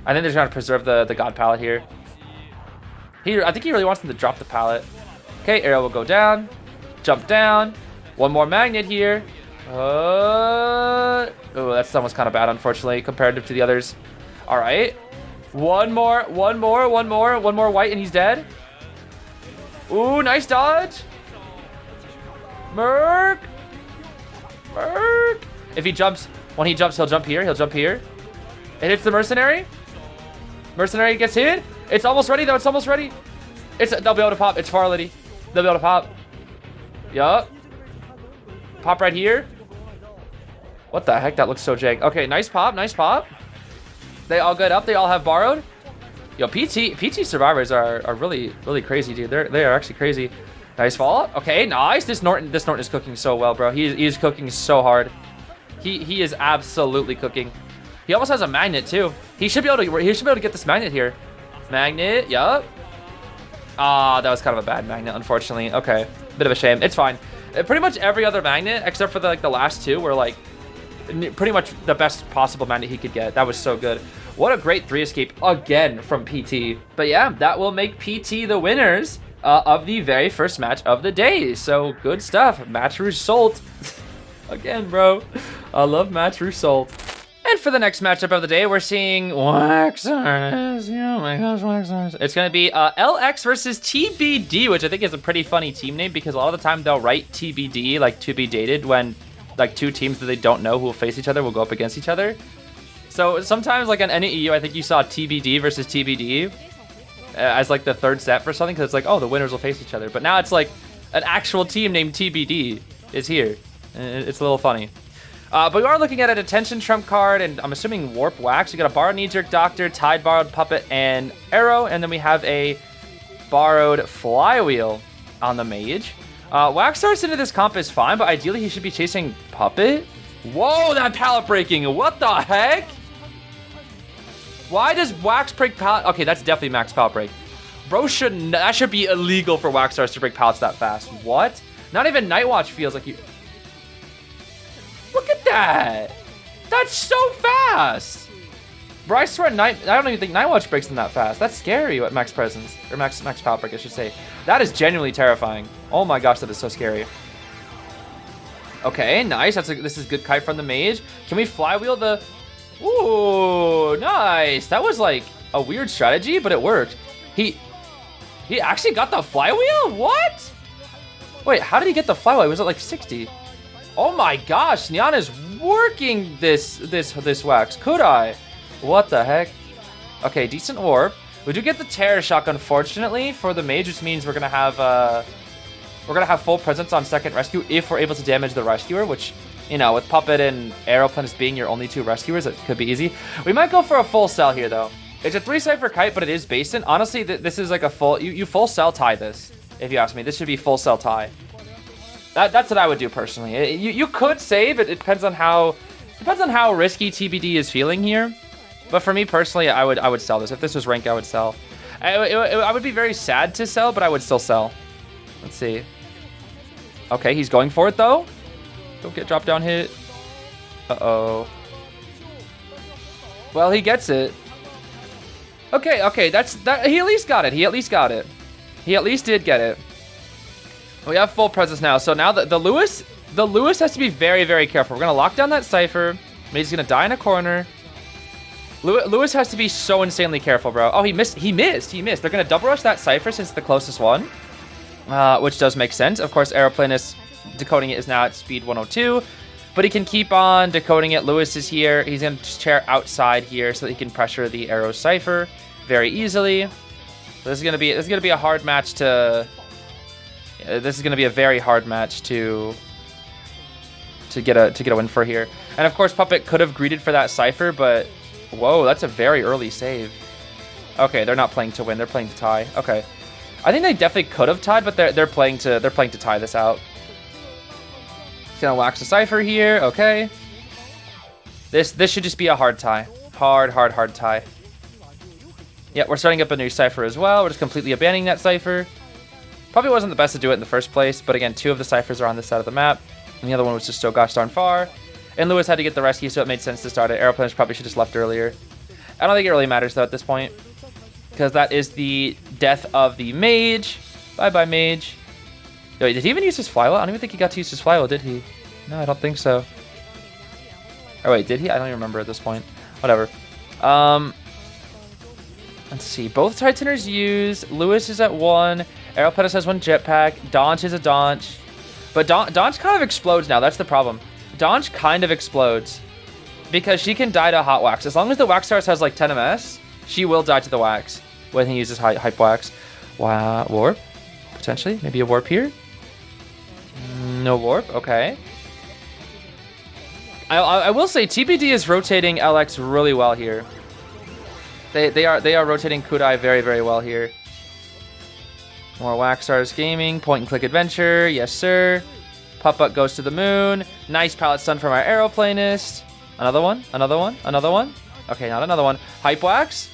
Speaker 2: I think they're trying to preserve the god pallet here. I think he really wants him to drop the pallet. Okay, arrow will go down. Jump down. One more magnet here. Oh, that stun was kind of bad, unfortunately, comparative to the others. All right. One more white, and he's dead. Ooh, nice dodge. Merc. If he jumps, when he jumps, he'll jump here. He'll jump here. It hits the mercenary. Mercenary gets hit. It's almost ready, though. It's almost ready. They'll be able to pop. It's Farlady. They'll be able to pop. Yup. Pop right here. What the heck? That looks so jank. Okay, nice pop. Nice pop. They all get up. They all have borrowed. Yo, PT survivors are really, really crazy, dude. They are actually crazy. Nice fall. Okay, nice. This Norton is cooking so well, bro. He is cooking so hard. He is absolutely cooking. He almost has a magnet too. He should be able to get this magnet here. Magnet, yup. Ah, that was kind of a bad magnet, unfortunately. Okay, bit of a shame. It's fine. Pretty much every other magnet, except for the last two, were like pretty much the best possible magnet he could get. That was so good. What a great 3 escape again from PT. But yeah, that will make PT the winners of the very first match of the day. So good stuff. Match result. Again, bro. I love match result. And for the next matchup of the day, we're seeing Waxers. Oh my gosh, Waxers. It's going to be LX versus TBD, which I think is a pretty funny team name because a lot of the time they'll write TBD, like to be dated, when like two teams that they don't know who will face each other will go up against each other. So sometimes like on any EU, I think you saw TBD versus TBD as like the third set for something because it's like, oh, the winners will face each other. But now it's like an actual team named TBD is here. It's a little funny. But we are looking at a detention trump card, and I'm assuming Warp Wax. You got a borrowed knee-jerk Doctor, Tide borrowed Puppet, and Arrow, and then we have a borrowed Flywheel on the Mage. Wax starts into this comp is fine, but ideally he should be chasing Puppet. Whoa, that pallet breaking! What the heck? Why does Wax break pallet? Okay, that's definitely max pallet break. Bro, that should be illegal for Wax stars to break pallets that fast. What? Not even Nightwatch feels like you. Look at that! That's so fast! Bro, I swear, I don't even think Nightwatch breaks them that fast. That's scary at max presence. Or max power break, I should say. That is genuinely terrifying. Oh my gosh, that is so scary. Okay, nice. This is good kite from the Mage. Can we flywheel the... Ooh, nice. That was like a weird strategy, but it worked. He actually got the flywheel? What? Wait, how did he get the flywheel? Was it like 60? Oh my gosh, Nyan is working this Wax. Could I? What the heck? Okay, decent warp. We do get the Terror Shock, unfortunately, for the Mage, which means we're gonna have full presence on second rescue if we're able to damage the rescuer, which, you know, with Puppet and Aeroplanes being your only two rescuers, it could be easy. We might go for a full cell here, though. It's a 3-cipher kite, but it is based in. Honestly, this is like a full... You full cell tie this, if you ask me. This should be full cell tie. That's what I would do personally. You could save. It depends on how risky TBD is feeling here. But for me personally, I would sell this. If this was rank, I would sell. I would be very sad to sell, but I would still sell. Let's see. Okay, he's going for it though. Don't get drop down hit. Uh-oh. Well, he gets it. Okay, that. He at least got it. He at least did get it. We have full presence now. So now the Lewis has to be very, very careful. We're gonna lock down that Cypher. He's gonna die in a corner. Lewis has to be so insanely careful, bro. Oh, he missed. They're gonna double rush that Cypher since it's the closest one, which does make sense. Of course, Aeroplanist decoding it is now at speed 102, but he can keep on decoding it. Lewis is here. He's gonna just chair outside here so that he can pressure the Arrow Cypher very easily. So this is gonna be a hard match to. This is going to be a very hard match to get a win for here. And of course, Puppet could have greeted for that Cypher, but whoa, that's a very early save. Okay, they're not playing to win; they're playing to tie. Okay, I think they definitely could have tied, but they're playing to tie this out. He's gonna wax the Cypher here. Okay, this should just be a hard tie. Hard tie. Yeah, we're starting up a new Cypher as well. We're just completely abandoning that Cypher. Probably wasn't the best to do it in the first place, but again, 2 of the Cyphers are on this side of the map, and the other one was just so gosh darn far. And Lewis had to get the rescue, so it made sense to start it. Aeroplaners probably should have just left earlier. I don't think it really matters, though, at this point, because that is the death of the Mage. Bye-bye, Mage. Wait, did he even use his flywheel? I don't even think he got to use his flywheel, did he? No, I don't think so. Oh, wait, did he? I don't even remember at this point. Whatever. Let's see. Both Titaners use. Lewis is at 1. Aeroplanist has 1 jetpack. Daunch is a Daunch. But Daunch kind of explodes now. That's the problem. Daunch kind of explodes. Because she can die to Hot Wax. As long as the Wax Stars has like 10 MS, she will die to the Wax when he uses Hype Wax. Wow. Warp? Potentially? Maybe a Warp here? No Warp? Okay. I will say TBD is rotating LX really well here. They are rotating Kudai very, very well here. More Wax Stars Gaming, point and click adventure, yes sir. Pup-Up goes to the moon. Nice pallet stun from our Aeroplanist. Another one. Okay, not another one. Hype Wax.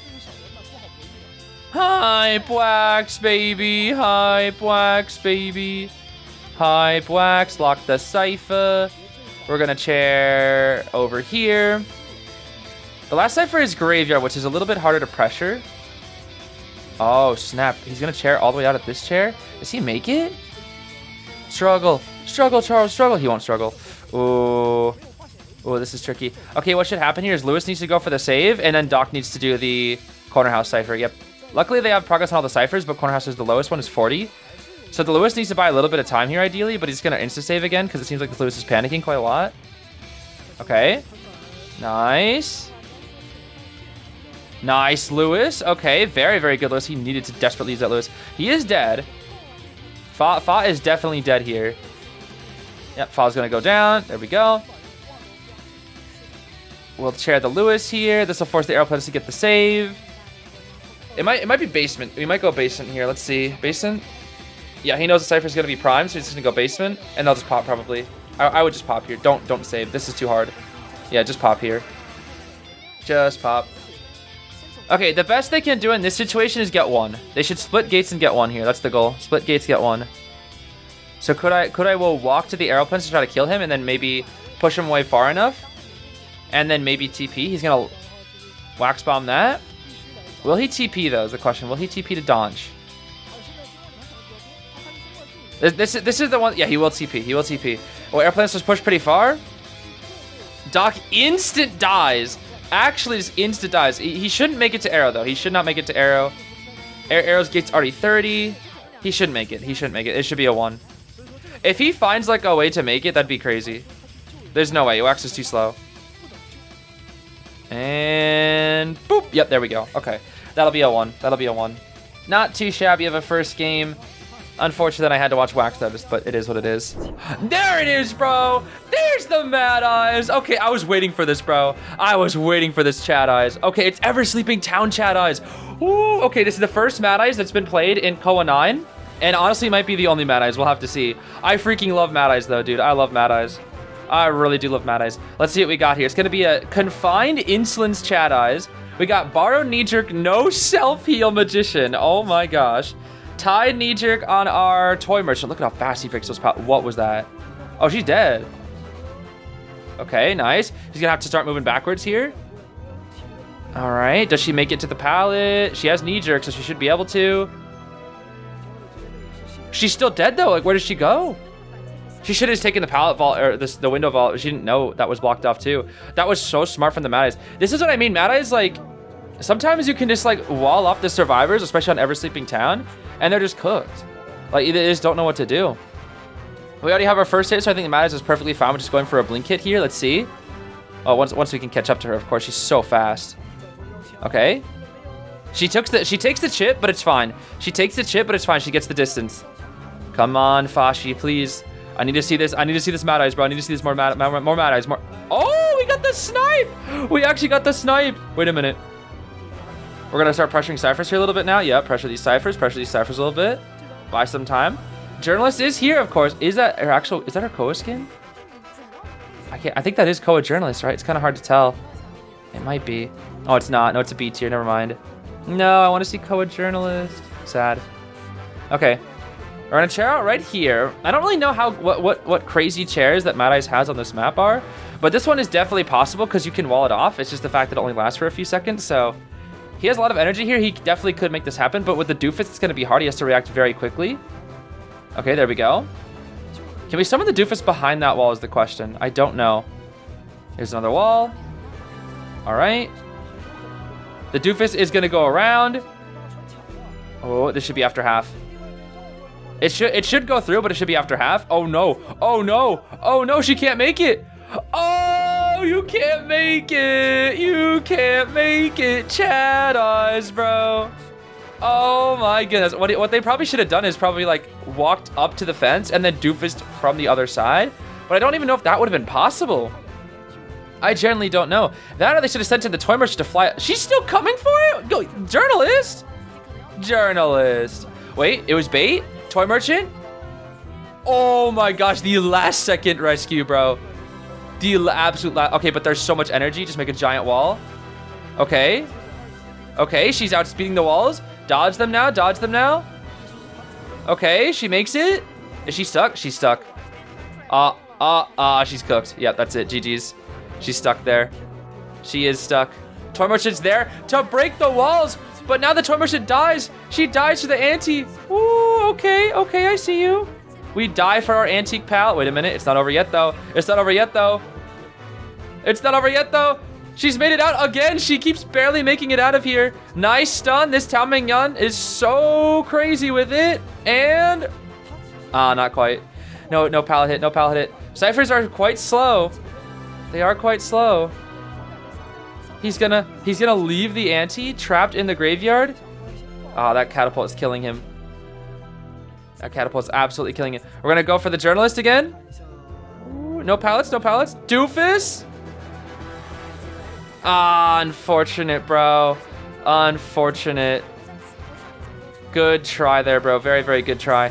Speaker 2: Hype wax, baby. Hype wax, baby. Hype wax. Lock the cipher. We're gonna chair over here. The last cipher is graveyard, which is a little bit harder to pressure. Oh, snap. He's gonna chair all the way out at this chair. Does he make it? Struggle. Struggle, Charles. Struggle. He won't struggle. Ooh. Ooh, this is tricky. Okay, what should happen here is Lewis needs to go for the save, and then Doc needs to do the corner house cipher. Yep. Luckily, they have progress on all the ciphers, but corner house is the lowest one, is 40. So the Lewis needs to buy a little bit of time here, ideally, but he's going to insta-save again, because it seems like the Lewis is panicking quite a lot. Okay. Nice. Nice, Lewis. Okay, very, very good, Lewis. He needed to desperately use that Lewis. He is dead. Fa is definitely dead here. Yep, Fa's going to go down. There we go. We'll chair the Lewis here. This will force the aeroplanes to get the save. It might be basement. We might go basement here. Let's see. Basement? Yeah, he knows the cipher is going to be prime, so he's just going to go basement. And they'll just pop, probably. I would just pop here. Don't save. This is too hard. Yeah, just pop here. Just pop. Okay, the best they can do in this situation is get one. They should split gates and get one here. That's the goal. Split gates, get one. So could I will walk to the aeroplanes to try to kill him and then maybe push him away far enough? And then maybe TP. He's going to wax bomb that. Will he TP, though, is the question. Will he TP to Donch? This is the one. Yeah, he will TP. He will TP. Oh, airplanes just push pretty far. Doc instant dies. Actually, just instant dies. He shouldn't make it to arrow, though. He should not make it to arrow. Arrow's gate's already 30. He shouldn't make it. He shouldn't make it. It should be a 1. If he finds, like, a way to make it, that'd be crazy. There's no way. Wax is too slow. And boop. Yep, there we go. Okay. That'll be a 1. That'll be a 1. Not too shabby of a first game. Unfortunate that I had to watch Wax though, but it is what it is. There it is, bro. There's the Mad Eyes. Okay, I was waiting for this, bro. I was waiting for this Chad Eyes. Okay, it's Ever Sleeping Town Chad Eyes. Ooh, okay, this is the first Mad Eyes that's been played in COA 9. And honestly, might be the only Mad Eyes. We'll have to see. I freaking love Mad Eyes though, dude. I love Mad Eyes. I really do love Mad Eyes. Let's see what we got here. It's going to be a Confined Insolence Chad Eyes. We got Borrowed Knee Jerk, no Self-Heal Magician. Oh my gosh. Tied Knee Jerk on our Toy Merchant. Look at how fast he breaks those power. What was that? Oh, she's dead. Okay, nice. She's going to have to start moving backwards here. All right. Does she make it to the pallet? She has Knee Jerk, so she should be able to. She's still dead, though. Like, where does she go? She should have just taken the pallet vault, or the window vault. She didn't know that was blocked off, too. That was so smart from the Mad Eyes. This is what I mean. Mad Eyes, like, sometimes you can just, like, wall off the survivors, especially on Ever Sleeping Town, and they're just cooked. Like, they just don't know what to do. We already have our first hit, so I think the Mad Eyes is perfectly fine with just going for a blink hit here. Let's see. Oh, once we can catch up to her, of course. She's so fast. Okay. She takes the chip, but it's fine. She takes the chip, but it's fine. She gets the distance. Come on, Fashi, please. I need to see this. I need to see this Mad Eyes, bro. I need to see this more Mad Eyes. More. Oh, we got the snipe. We actually got the snipe. Wait a minute. We're going to start pressuring ciphers here a little bit now. Yeah, pressure these ciphers a little bit. Buy some time. Journalist is here, of course. Is that her COA skin? I think that is COA Journalist, right? It's kind of hard to tell. It might be. Oh, it's not. No, it's a B tier. Never mind. No, I want to see COA Journalist. Sad. Okay. We're gonna chair out right here. I don't really know what crazy chairs that Mad Eyes has on this map are, but this one is definitely possible because you can wall it off. It's just the fact that it only lasts for a few seconds, so he has a lot of energy here. He definitely could make this happen, but with the doofus, it's gonna be hard. He has to react very quickly. Okay, there we go. Can we summon the doofus behind that wall is the question. I don't know. Here's another wall. All right. The doofus is gonna go around. Oh, this should be after half. It should go through, but it should be after half. Oh no. Oh no. Oh no, she can't make it. Oh, you can't make it. You can't make it. Chad Eyes, bro. Oh my goodness. What they probably should have done is probably like walked up to the fence and then doofused from the other side. But I don't even know if that would have been possible. I genuinely don't know. That or they should have sent in the toy merchant to fly. She's still coming for it? Go, journalist. Journalist. Wait, it was bait? Toy merchant? Oh my gosh, the last second rescue, bro. The absolute last. Okay, but there's so much energy. Just make a giant wall. Okay. Okay, she's outspeeding the walls. Dodge them now, dodge them now. Okay, she makes it. Is she stuck? She's stuck. She's cooked. Yep, that's it, GG's. She's stuck there. She is stuck. Toy Merchant's there to break the walls, but now the Toy Merchant dies. She dies to the ante. Ooh, okay, I see you. We die for our antique pal. Wait a minute, it's not over yet though. It's not over yet though. It's not over yet though. She's made it out again. She keeps barely making it out of here. Nice stun. This Tao Mingyan is so crazy with it. And, not quite. No pallet hit, no pallet hit. Ciphers are quite slow. They are quite slow. He's gonna leave the ante trapped in the graveyard. That catapult is killing him. That catapult is absolutely killing him. We're gonna go for the journalist again. Ooh, no pallets, no pallets. Doofus. Unfortunate, bro. Unfortunate. Good try there, bro. Very, very good try.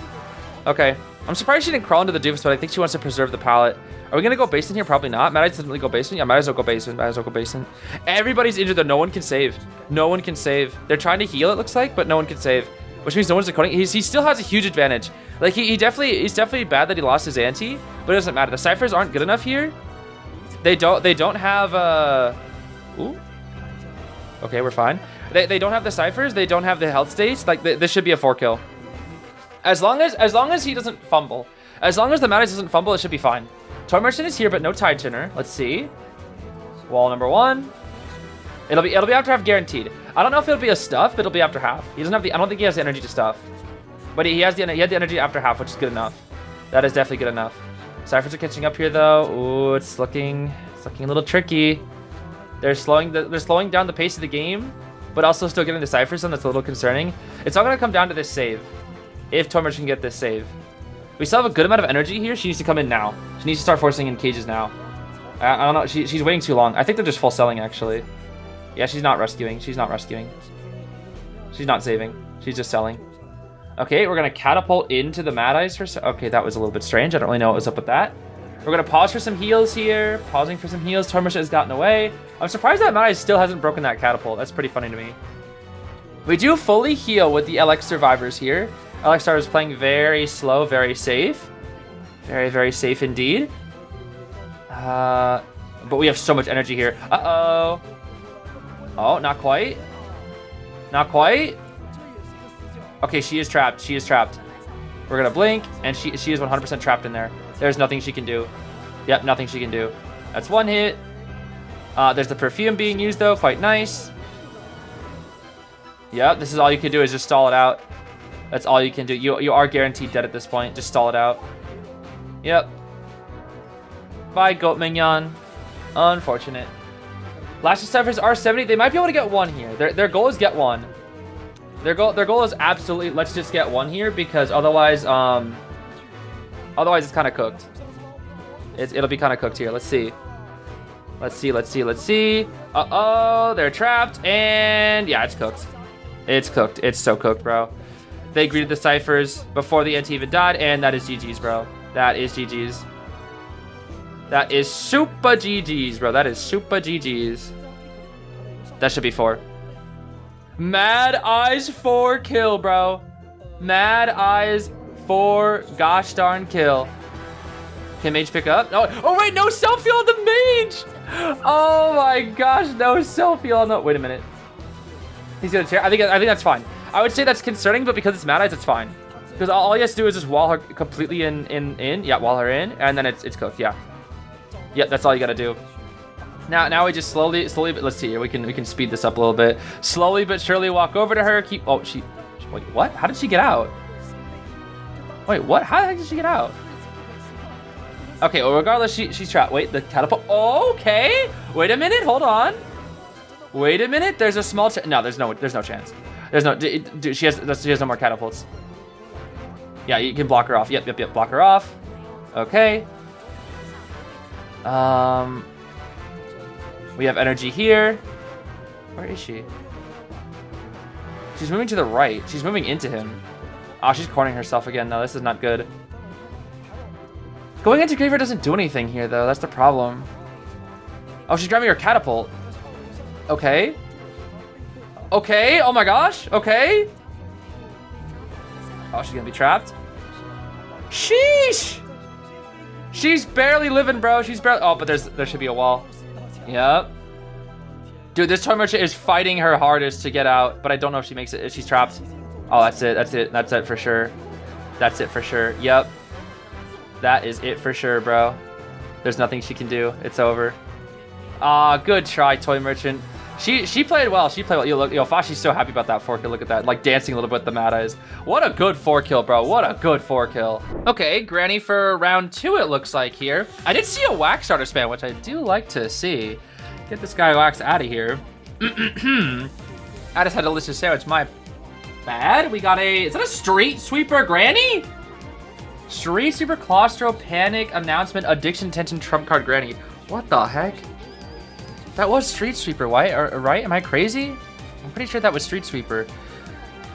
Speaker 2: Okay. I'm surprised she didn't crawl into the doofus, but I think she wants to preserve the pallet. Are we gonna go basement here? Probably not. Mad Eyes doesn't really go basement. Yeah, might as well go basement. Might as well go basement. Everybody's injured though. No one can save. No one can save. They're trying to heal, it looks like, but no one can save. Which means no one's decoding. He still has a huge advantage. Like he's definitely bad that he lost his ante, but it doesn't matter. The ciphers aren't good enough here. They don't have ooh. Okay, we're fine. They don't have the ciphers. They don't have the health states. Like this should be a 4-kill. As long as he doesn't fumble. As long as the Mad Eyes doesn't fumble, it should be fine. Toy Merchant is here, but no Tide Turner. Let's see. Wall number 1. It'll be after half guaranteed. I don't know if it'll be a stuff, but it'll be after half. He doesn't have the. I don't think he has the energy to stuff. But he had the energy after half, which is good enough. That is definitely good enough. Ciphers are catching up here though. Ooh, it's looking a little tricky. They're slowing down the pace of the game, but also still getting the ciphers in. That's a little concerning. It's all gonna come down to this save. If Toy Merchant can get this save. We still have a good amount of energy here. She needs to come in now. She needs to start forcing in cages now. I don't know. She's waiting too long. I think they're just full selling actually. Yeah, she's not rescuing. She's not rescuing. She's not saving. She's just selling. Okay, we're gonna catapult into the Mad Eyes for. Okay, that was a little bit strange. I don't really know what was up with that. We're gonna pause for some heals here. Pausing for some heals. Toy Merchant has gotten away. I'm surprised that Mad Eyes still hasn't broken that catapult. That's pretty funny to me. We do fully heal with the LX survivors here. LXR is playing very slow, very safe. Very, very safe indeed. But we have so much energy here. Uh-oh. Oh, not quite. Not quite. Okay, she is trapped. She is trapped. We're gonna blink, and she is 100% trapped in there. There's nothing she can do. Yep, nothing she can do. That's one hit. There's the perfume being used, though. Quite nice. Yep, this is all you can do is just stall it out. That's all you can do. You are guaranteed dead at this point. Just stall it out. Yep. Bye, Goatman. Unfortunate. Last Ciphers are 70. They might be able to get one here. Their goal is get one. Their goal is absolutely let's just get one here because otherwise it's kind of cooked. It'll be kind of cooked here. Let's see. Let's see. Uh-oh, they're trapped and yeah, it's cooked. It's cooked. It's so cooked, bro. They greeted the ciphers before the ante even died, and that is GG's, bro. That is GG's. That is super GG's, bro. That is super GG's. That should be 4. Mad Eyes 4 kill, bro. Mad Eyes 4 gosh darn kill. Can Mage pick up? Oh wait, no self-heal on the Mage! Oh my gosh, no self-heal on the... Wait a minute. He's gonna chair. I think that's fine. I would say that's concerning, but because it's Mad Eyes, it's fine. Because all he has to do is just wall her completely in. Yeah, wall her in, and then it's cooked. Yeah. Yep, that's all you gotta do. Now we just slowly, but let's see here. We can speed this up a little bit. Slowly but surely walk over to her. Wait, what? How did she get out? Wait, what? How the heck did she get out? Okay, well, regardless, she's trapped. Wait, the catapult. Okay. Wait a minute. Hold on. Wait a minute. There's a small chance. No, there's no chance. There's no. Dude, she has no more catapults. Yeah, you can block her off. Yep. Block her off. Okay. We have energy here. Where is she? She's moving to the right. She's moving into him. Oh, she's cornering herself again. No, this is not good. Going into graveyard doesn't do anything here, though. That's the problem. Oh, she's grabbing her catapult. Okay. Okay. Oh my gosh. Okay. Oh, she's gonna be trapped. Sheesh! She's barely living, bro. She's barely. Oh, but there should be a wall. Yep. Dude, this toy merchant is fighting her hardest to get out, but I don't know if she makes it. If she's trapped. Oh, that's it. That's it. That's it for sure. That's it for sure. Yep. That is it for sure, bro. There's nothing she can do. It's over. Ah, good try, toy merchant. She played well. She played well. Fashi's so happy about that 4-kill. Look at that. Like dancing a little bit with the Mad Eyes. What a good 4-kill, bro. What a good 4-kill. Okay, Granny for round 2, it looks like here. I did see a wax starter spam, which I do like to see. Get this guy Wax out of here. I just had a delicious sandwich. My bad. We got a, is that a Street Sweeper Granny? Street Sweeper Claustro Panic Announcement Addiction Tension Trump Card Granny. What the heck? That was Street Sweeper, right? Am I crazy? I'm pretty sure that was Street Sweeper.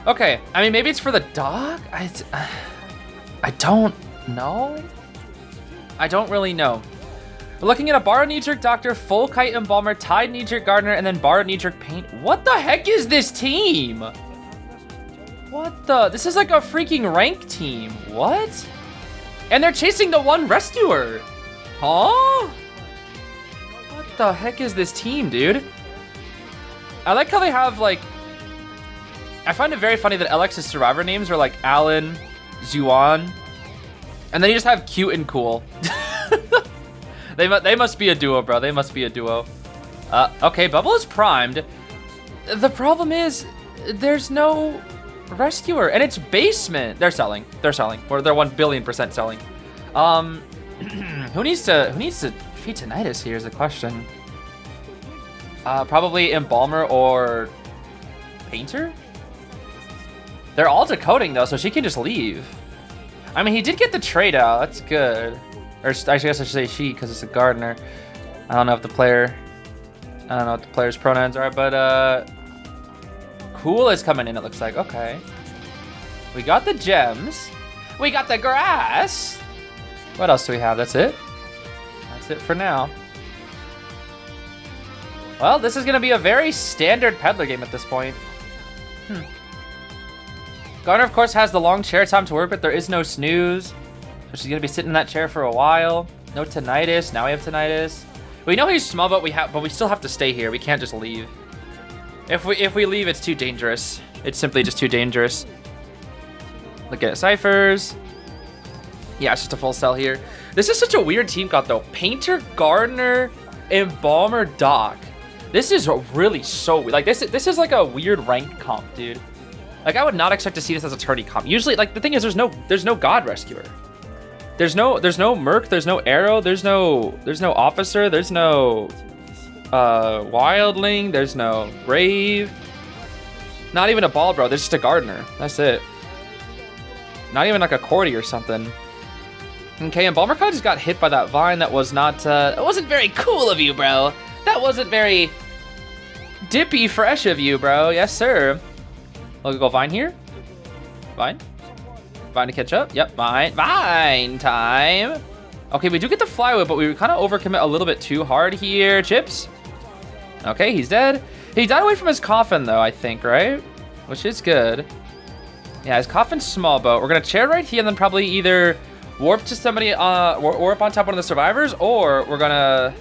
Speaker 2: Okay, I mean, maybe it's for the dog? I don't know. I don't really know. We're looking at a Borrowed Knee-Jerk Doctor, Full Kite Embalmer, Tide Knee-Jerk Gardener, and then Borrowed Knee-Jerk Paint. What the heck is this team? What the? This is like a freaking rank team. What? And they're chasing the one rescuer. Huh? What the heck is this team, dude? I like how they have like... I find it very funny that Alexis survivor names are like Alan, Zuan, and then you just have cute and cool. They must be a duo, bro. They must be a duo. Okay, Bubble is primed. The problem is there's no rescuer, and it's basement. They're selling. They're selling. Or they're 1 billion% selling. Who needs to defeat Tinnitus here is the question. Probably Embalmer or Painter. They're all decoding though, so she can just leave. I mean, he did get the trade out. That's good. Or I guess I should say she, because it's a gardener. I don't know what the player's pronouns are, but Cool is coming in, it looks like. Okay. We got the gems. We got the grass. What else do we have? That's it? That's it for now. Well, this is going to be a very standard Peddler game at this point. Gardener, of course, has the long chair time to work with. There is no snooze. So she's gonna be sitting in that chair for a while. No Tinnitus. Now we have Tinnitus. We know he's small, but we still have to stay here. We can't just leave. If we leave, it's too dangerous. It's simply just too dangerous. Look at Ciphers. Yeah, it's just a full sell here. This is such a weird team cut though. Painter, Gardener, Embalmer, Doc. This is really so weird. Like this is like a weird rank comp, dude. Like I would not expect to see this as a tourney comp. Usually, like the thing is, there's no God Rescuer. There's no Merc, there's no Arrow, there's no Officer, there's no Wildling, there's no Grave. Not even a Ball, bro. There's just a Gardener. That's it. Not even like a Cordy or something. Okay, and Balmer just got hit by that vine. That was not. It wasn't very cool of you, bro. That wasn't very dippy fresh of you, bro. Yes, sir. We'll go Vine here. Vine. Vine to catch up. Yep, Vine. Vine time. Okay, we do get the flywheel, but we kind of overcommit a little bit too hard here. Chips. Okay, he's dead. He died away from his coffin, though, I think, right? Which is good. Yeah, his coffin's small boat. We're going to chair right here and then probably either warp to somebody, warp on top of one of the survivors, or we're going to...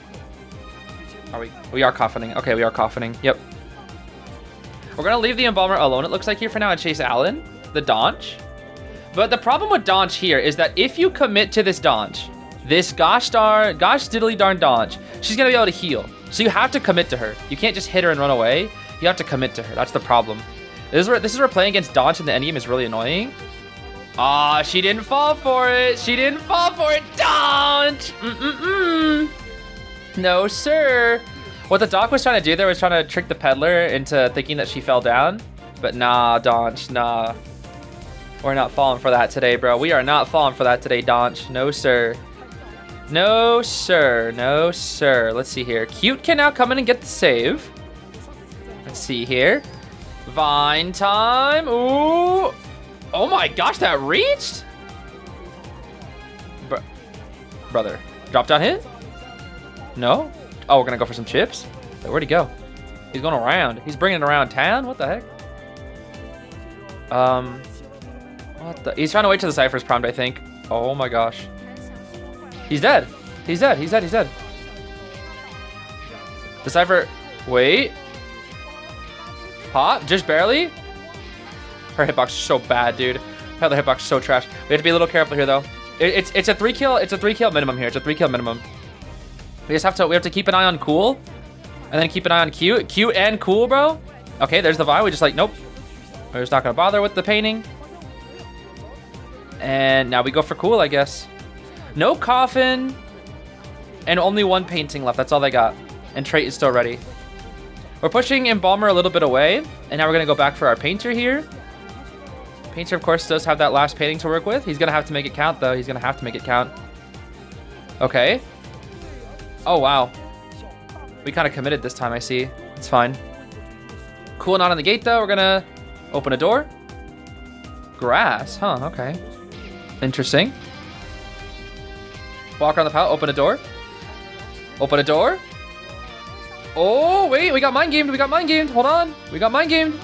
Speaker 2: We are coffining. Okay, we are coffining. Yep. We're going to leave the Embalmer alone, it looks like, here for now, and chase Alan, the Donch. But the problem with Donch here is that if you commit to this Donch, this gosh diddly darn Donch, she's going to be able to heal. So you have to commit to her. You can't just hit her and run away. You have to commit to her. That's the problem. This is where playing against Donch in the endgame is really annoying. Ah, she didn't fall for it. She didn't fall for it. Donch! No, sir. What the doc was trying to do there was trying to trick the Peddler into thinking that she fell down. But nah, Donch, nah. We're not falling for that today, bro. We are not falling for that today, Donch. No, sir. No, sir. No, sir. Let's see here. Cute can now come in and get the save. Let's see here. Vine time. Ooh. Oh my gosh, that reached? Brother. Drop down hit? No? Oh, we're gonna go for some chips? Wait, where'd he go? He's going around. He's bringing it around town? What the heck? What the? He's trying to wait till the Cypher's primed, I think. Oh my gosh. He's dead. He's dead. He's dead. He's dead. The Cypher. Wait. Pop. Just barely. Her hitbox is so bad, dude. Peddler hitbox is so trash. We have to be a little careful here, though. It's a 3 kill. It's a 3 kill minimum here. It's a 3 kill minimum. We have to keep an eye on Cool, and then keep an eye on Q. Q and Cool, bro. Okay, there's the Vi. We just like, nope. We're just not gonna bother with the painting. And now we go for Cool, I guess. No coffin, and only 1 painting left. That's all they got. And trait is still ready. We're pushing Embalmer a little bit away, and now we're gonna go back for our painter here. Painter, of course, does have that last painting to work with. He's gonna have to make it count, though. He's gonna have to make it count. Okay. Oh, wow. We kind of committed this time, I see. It's fine. Cool, not on the gate, though. We're gonna open a door. Grass, huh, okay. Interesting. Walk around the pallet, open a door. Open a door. Oh, wait, we got mind gamed. We got mind gamed. Hold on. We got mind gamed.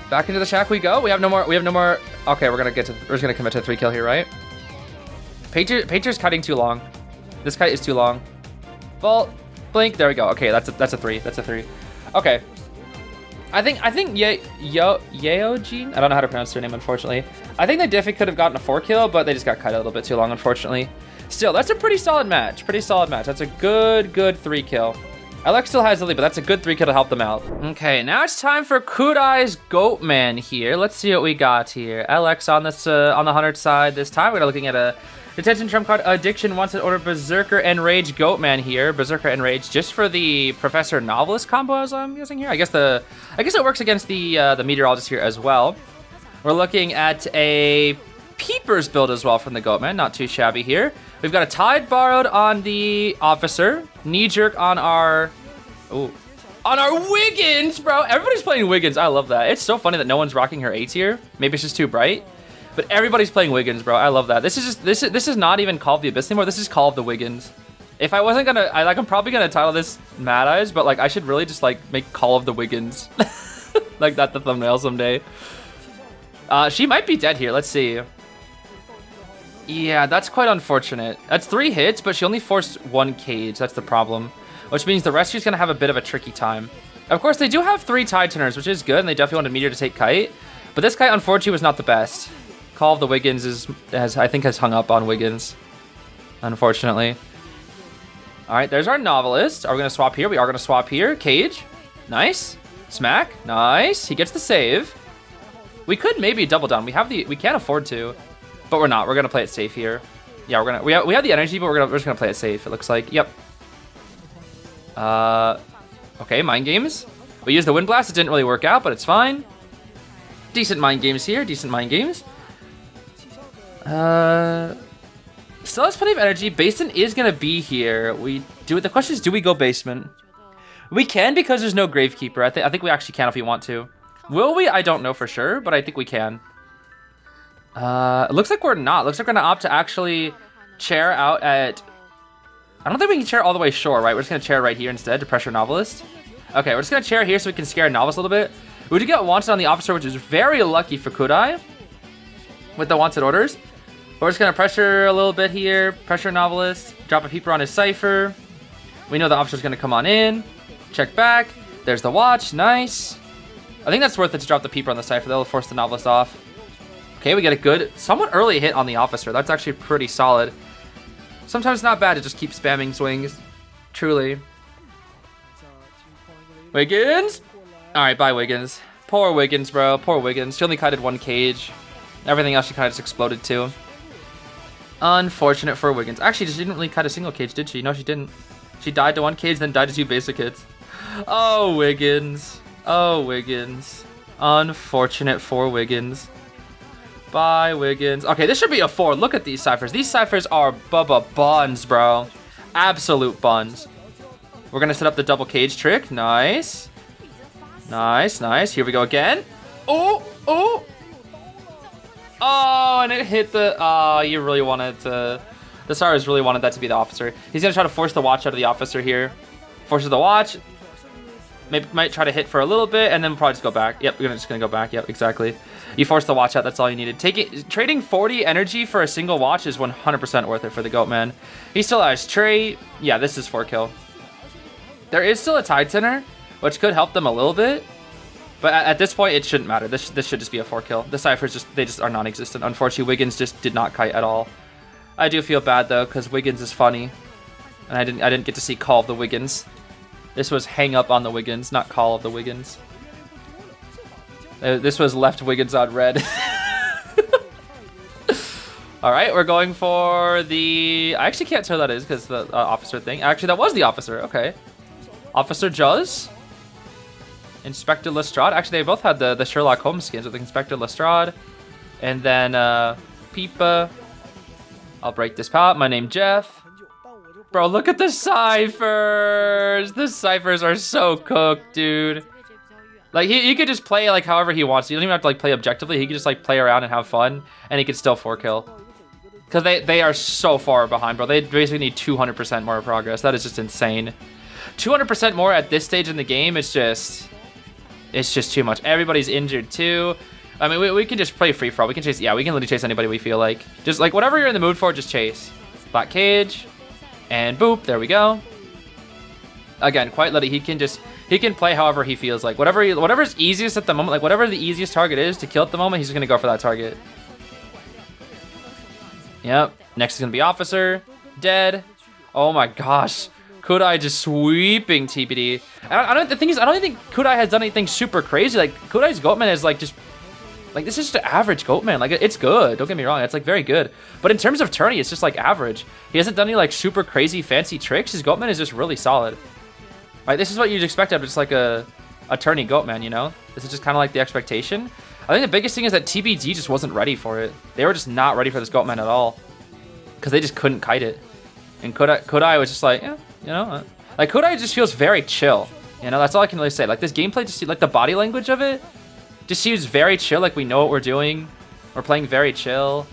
Speaker 2: Back into the shack we go. We have no more. Okay, we're just gonna commit to 3 kill here, right? Painter's cutting too long. This kite is too long. Vault, blink. There we go. Okay, that's a 3. That's a 3. Okay. I think Yeojin. I don't know how to pronounce their name, unfortunately. I think they definitely could have gotten a 4 kill, but they just got cut a little bit too long, unfortunately. Still, that's a pretty solid match. Pretty solid match. That's a good 3 kill. Alex still has the lead, but that's a good 3 kill to help them out. Okay, now it's time for Cueist's Goatman here. Let's see what we got here. Alex on this on the 100 side this time. We're looking at a detention trump card Addiction Wanted Order Berserker Enrage Goatman here. Berserker Enrage just for the Professor Novelist combo as I'm using here. I guess it works against the Meteorologist here as well. We're looking at a Peepers build as well from the Goatman. Not too shabby here. We've got a Tide Borrowed on the Officer. Knee Jerk on our... Ooh. On our Wiggins, bro. Everybody's playing Wiggins. I love that. It's so funny that no one's rocking her A tier. Maybe it's just too bright. But everybody's playing Wiggins, bro. I love that. This is not even Call of the Abyss anymore. This is Call of the Wiggins. If I wasn't gonna... I'm probably gonna title this Mad Eyes, but like I should really just like make Call of the Wiggins. Like that the thumbnail someday. She might be dead here. Let's see. Yeah, that's quite unfortunate. That's 3 hits, but she only forced 1 cage. That's the problem. Which means the rescue's gonna have a bit of a tricky time. Of course, they do have 3 Tide Turners, which is good, and they definitely wanted Meteor to take Kite. But this Kite, unfortunately, was not the best. Call of the Wiggins has hung up on Wiggins, unfortunately. All right, there's our Novelist. Are we gonna swap here? We are gonna swap here. Cage, nice. Smack, nice. He gets the save. We could maybe double down. We can't afford to. But we're not. We're gonna play it safe here. Yeah, we have the energy, but we're just gonna play it safe. It looks like. Yep. Okay, mind games. We used the Wind Blast. It didn't really work out, but it's fine. Decent mind games here. Decent mind games. Still has plenty of energy. Basement is gonna be here. The question is, do we go basement? We can because there's no Gravekeeper. I think we actually can if we want to. Will we? I don't know for sure, but I think we can. It looks like we're not. Looks like we're gonna opt to actually chair out at... I don't think we can chair all the way shore, right? We're just gonna chair right here instead to pressure Novelist. Okay, we're just gonna chair here so we can scare Novelist a little bit. We did get Wanted on the Officer, which is very lucky for Cueist with the Wanted orders. But we're just gonna pressure a little bit here, pressure Novelist, drop a Peeper on his Cypher. We know the Officer's gonna come on in. Check back. There's the Watch, nice. I think that's worth it to drop the Peeper on the Cypher. That'll force the Novelist off. Okay, we get a good, somewhat early hit on the Officer. That's actually pretty solid. Sometimes not bad to just keep spamming swings. Truly. Wiggins? Alright, bye Wiggins. Poor Wiggins, bro. Poor Wiggins. She only kited 1 cage. Everything else she kind of just exploded too. Unfortunate for Wiggins. Actually, she didn't really kite a single cage, did she? No, she didn't. She died to 1 cage, then died to 2 basic hits. Oh, Wiggins. Oh, Wiggins. Unfortunate for Wiggins. Bye, Wiggins. Okay, this should be a 4. Look at these Cyphers. These Cyphers are Bubba buns, bro. Absolute buns. We're going to set up the double cage trick. Nice. Nice, nice. Here we go again. Oh, oh. Oh, and it hit the... Oh, you really wanted to... The Stars really wanted that to be the Officer. He's going to try to force the Watch out of the Officer here. Forces the Watch. Maybe might try to hit for a little bit, and then we'll probably just go back. Yep, we're just gonna go back. Yep, exactly. You forced the watch out. That's all you needed. Trading 40 energy for a single watch is 100% worth it for the Goatman. He still has trait. Yeah, this is 4 kill. There is still a Tide Center, which could help them a little bit. But at this point, it shouldn't matter. This should just be a 4 kill. The Cyphers they just are non-existent. Unfortunately, Wiggins just did not kite at all. I do feel bad though, because Wiggins is funny, and I didn't get to see Call of the Wiggins. This was hang up on the Wiggins, not Call of the Wiggins. This was left Wiggins on red. All right, we're going for the. I actually can't tell who that is because the officer thing. Actually, that was the officer. Okay, Officer Juz. Inspector Lestrade. Actually, they both had the Sherlock Holmes skins with Inspector Lestrade. And then Peepa. I'll break this pot. My name Jeff. Bro, look at the Cyphers. The Cyphers are so cooked, dude. Like, he could just play like however he wants. He doesn't even have to like play objectively. He could just like play around and have fun. And he could still 4 kill. Because they are so far behind, bro. They basically need 200% more progress. That is just insane. 200% more at this stage in the game is just... It's just too much. Everybody's injured too. I mean, we can just play free for all. We can chase, yeah, we can literally chase anybody we feel like. Just like whatever you're in the mood for, just chase. Black cage, and boop, there we go. Again, quite literally, he can play however he feels like. Whatever's easiest at the moment, like whatever the easiest target is to kill at the moment, he's just gonna go for that target. Yep. Next is gonna be Officer, dead. Oh my gosh. Kudai just sweeping TPD. The thing is, I don't think Kudai has done anything super crazy. Like, Kudai's Goatman is like just... Like, this is just an average Goatman. Like, it's good. Don't get me wrong. It's like very good. But in terms of tourney, it's just like average. He hasn't done any like super crazy fancy tricks. His Goatman is just really solid. Right, this is what you'd expect out of just like a tourney Goatman, you know? This is just kind of like the expectation. I think the biggest thing is that TBD just wasn't ready for it. They were just not ready for this Goatman at all. Because they just couldn't kite it. And Kudai was just like, yeah. You know, like Kudai just feels very chill. You know, that's all I can really say. Like this gameplay, just like the body language of it, just seems very chill. Like we know what we're doing. We're playing very chill.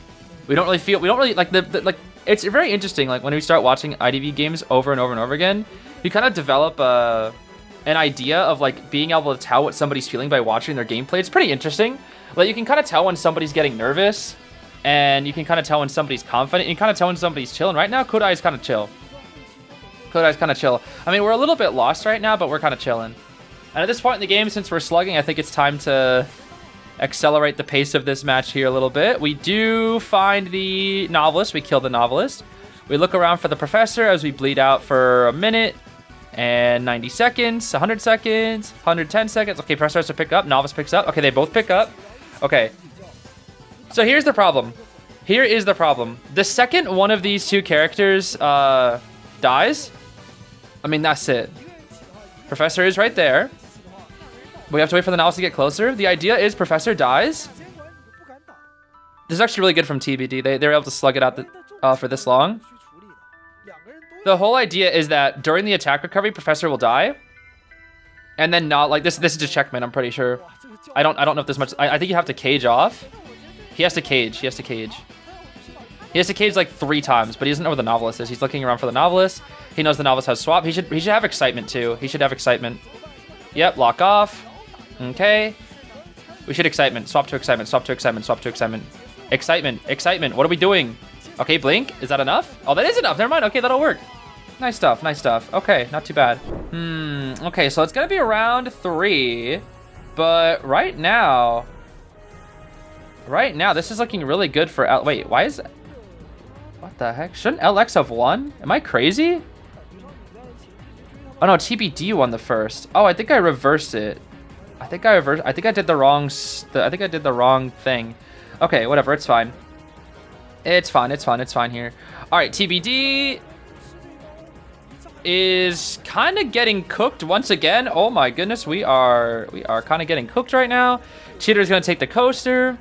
Speaker 2: We don't really like like. It's very interesting. Like when we start watching IDV games over and over and over again, you kind of develop an idea of like being able to tell what somebody's feeling by watching their gameplay. It's pretty interesting. Like you can kind of tell when somebody's getting nervous, and you can kind of tell when somebody's confident. You can kind of tell when somebody's chill. And right now, Kudai is kind of chill. Kudai's kind of chill. I mean, we're a little bit lost right now, but we're kind of chilling. And at this point in the game, since we're slugging, I think it's time to accelerate the pace of this match here a little bit. We do find the Novelist. We kill the Novelist. We look around for the Professor as we bleed out for a minute and 90 seconds, 100 seconds, 110 seconds. Okay, Professor has to pick up. Novice picks up. Okay, they both pick up. Okay. So here's the problem. Here is the problem. The second one of these two characters dies, I mean, that's it. Professor is right there. We have to wait for the Novice to get closer. The idea is Professor dies. This is actually really good from TBD. They were able to slug it out for this long. The whole idea is that during the attack recovery, Professor will die. And then not like this is just checkmate, I'm pretty sure. I don't know if there's much. I think you have to cage off. He has to cage. He has to cage. He has to cage like 3 times, but he doesn't know where the Novelist is. He's looking around for the Novelist. He knows the Novelist has swap. He should have excitement too. He should have excitement. Yep, lock off. Okay. We should excitement. Swap to excitement. Swap to excitement. Swap to excitement. Excitement. Excitement. What are we doing? Okay, blink. Is that enough? Oh, that is enough. Never mind. Okay, that'll work. Nice stuff. Nice stuff. Okay, not too bad. Okay, so it's gonna be round 3, but right now, this is looking really good for L. Wait, why is it? What the heck? Shouldn't LX have won? Am I crazy? Oh no, TBD won the first. Oh, I think I reversed it. I think I did the wrong. I think I did the wrong thing. Okay, whatever. It's fine. It's fine. It's fine. It's fine here. All right, TBD is kind of getting cooked once again. Oh my goodness, we are kind of getting cooked right now. Cheater's gonna take the coaster.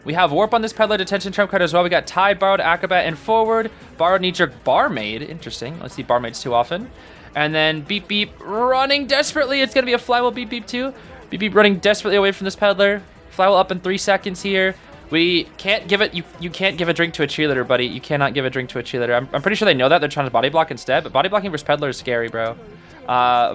Speaker 2: We have Warp on this Peddler detention trump card as well. We got Tide, Borrowed, Acrobat, and Forward. Borrowed, Knee-Jerk, Barmaid. Interesting. Let's see Barmaids too often. And then Beep Beep running desperately. It's going to be a Flywheel Beep Beep too. Beep Beep running desperately away from this Peddler. Flywheel up in 3 seconds here. We can't give it. You can't give a drink to a cheerleader, buddy. You cannot give a drink to a cheerleader. I'm pretty sure they know that. They're trying to body block instead. But body blocking versus Peddler is scary, bro.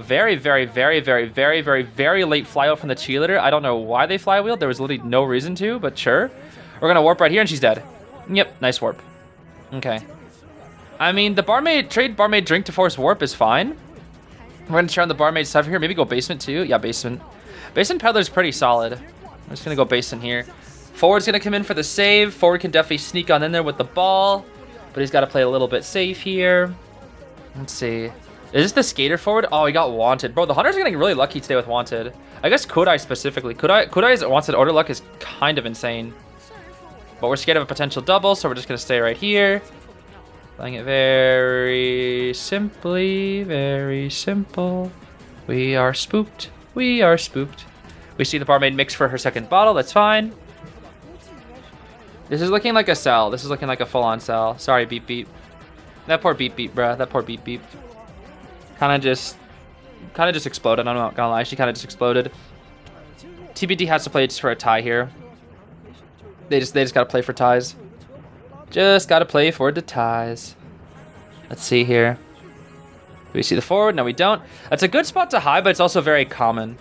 Speaker 2: Very, very, very, very, very, very, very late flywheel from the cheerleader. I don't know why they flywheeled. There was literally no reason to, but sure. We're gonna warp right here, and she's dead. Yep, nice warp. Okay. I mean, the barmaid trade barmaid drink to force warp is fine. We're gonna try on the barmaid stuff here. Maybe go basement too. Yeah, basement. Basement Peddler's pretty solid. I'm just gonna go basement here. Forward's gonna come in for the save. Forward can definitely sneak on in there with the ball, but he's got to play a little bit safe here. Let's see. Is this the skater forward? Oh, he got wanted. Bro, the Hunter's getting really lucky today with wanted. I guess Cueist specifically. Cueist's wanted order luck is kind of insane. But we're scared of a potential double, so we're just gonna stay right here. Playing it very simply, very simple. We are spooked. We are spooked. We see the barmaid mix for her second bottle. That's fine. This is looking like a cell. This is looking like a full-on cell. Sorry, beep beep. That poor beep beep, bruh. That poor beep beep. Kind of just exploded. I'm not gonna lie. She kind of just exploded. TBD has to play just for a tie here. They just gotta play for ties. Just gotta play for the ties. Let's see here. Do we see the forward? No, we don't. That's a good spot to hide, but it's also very common.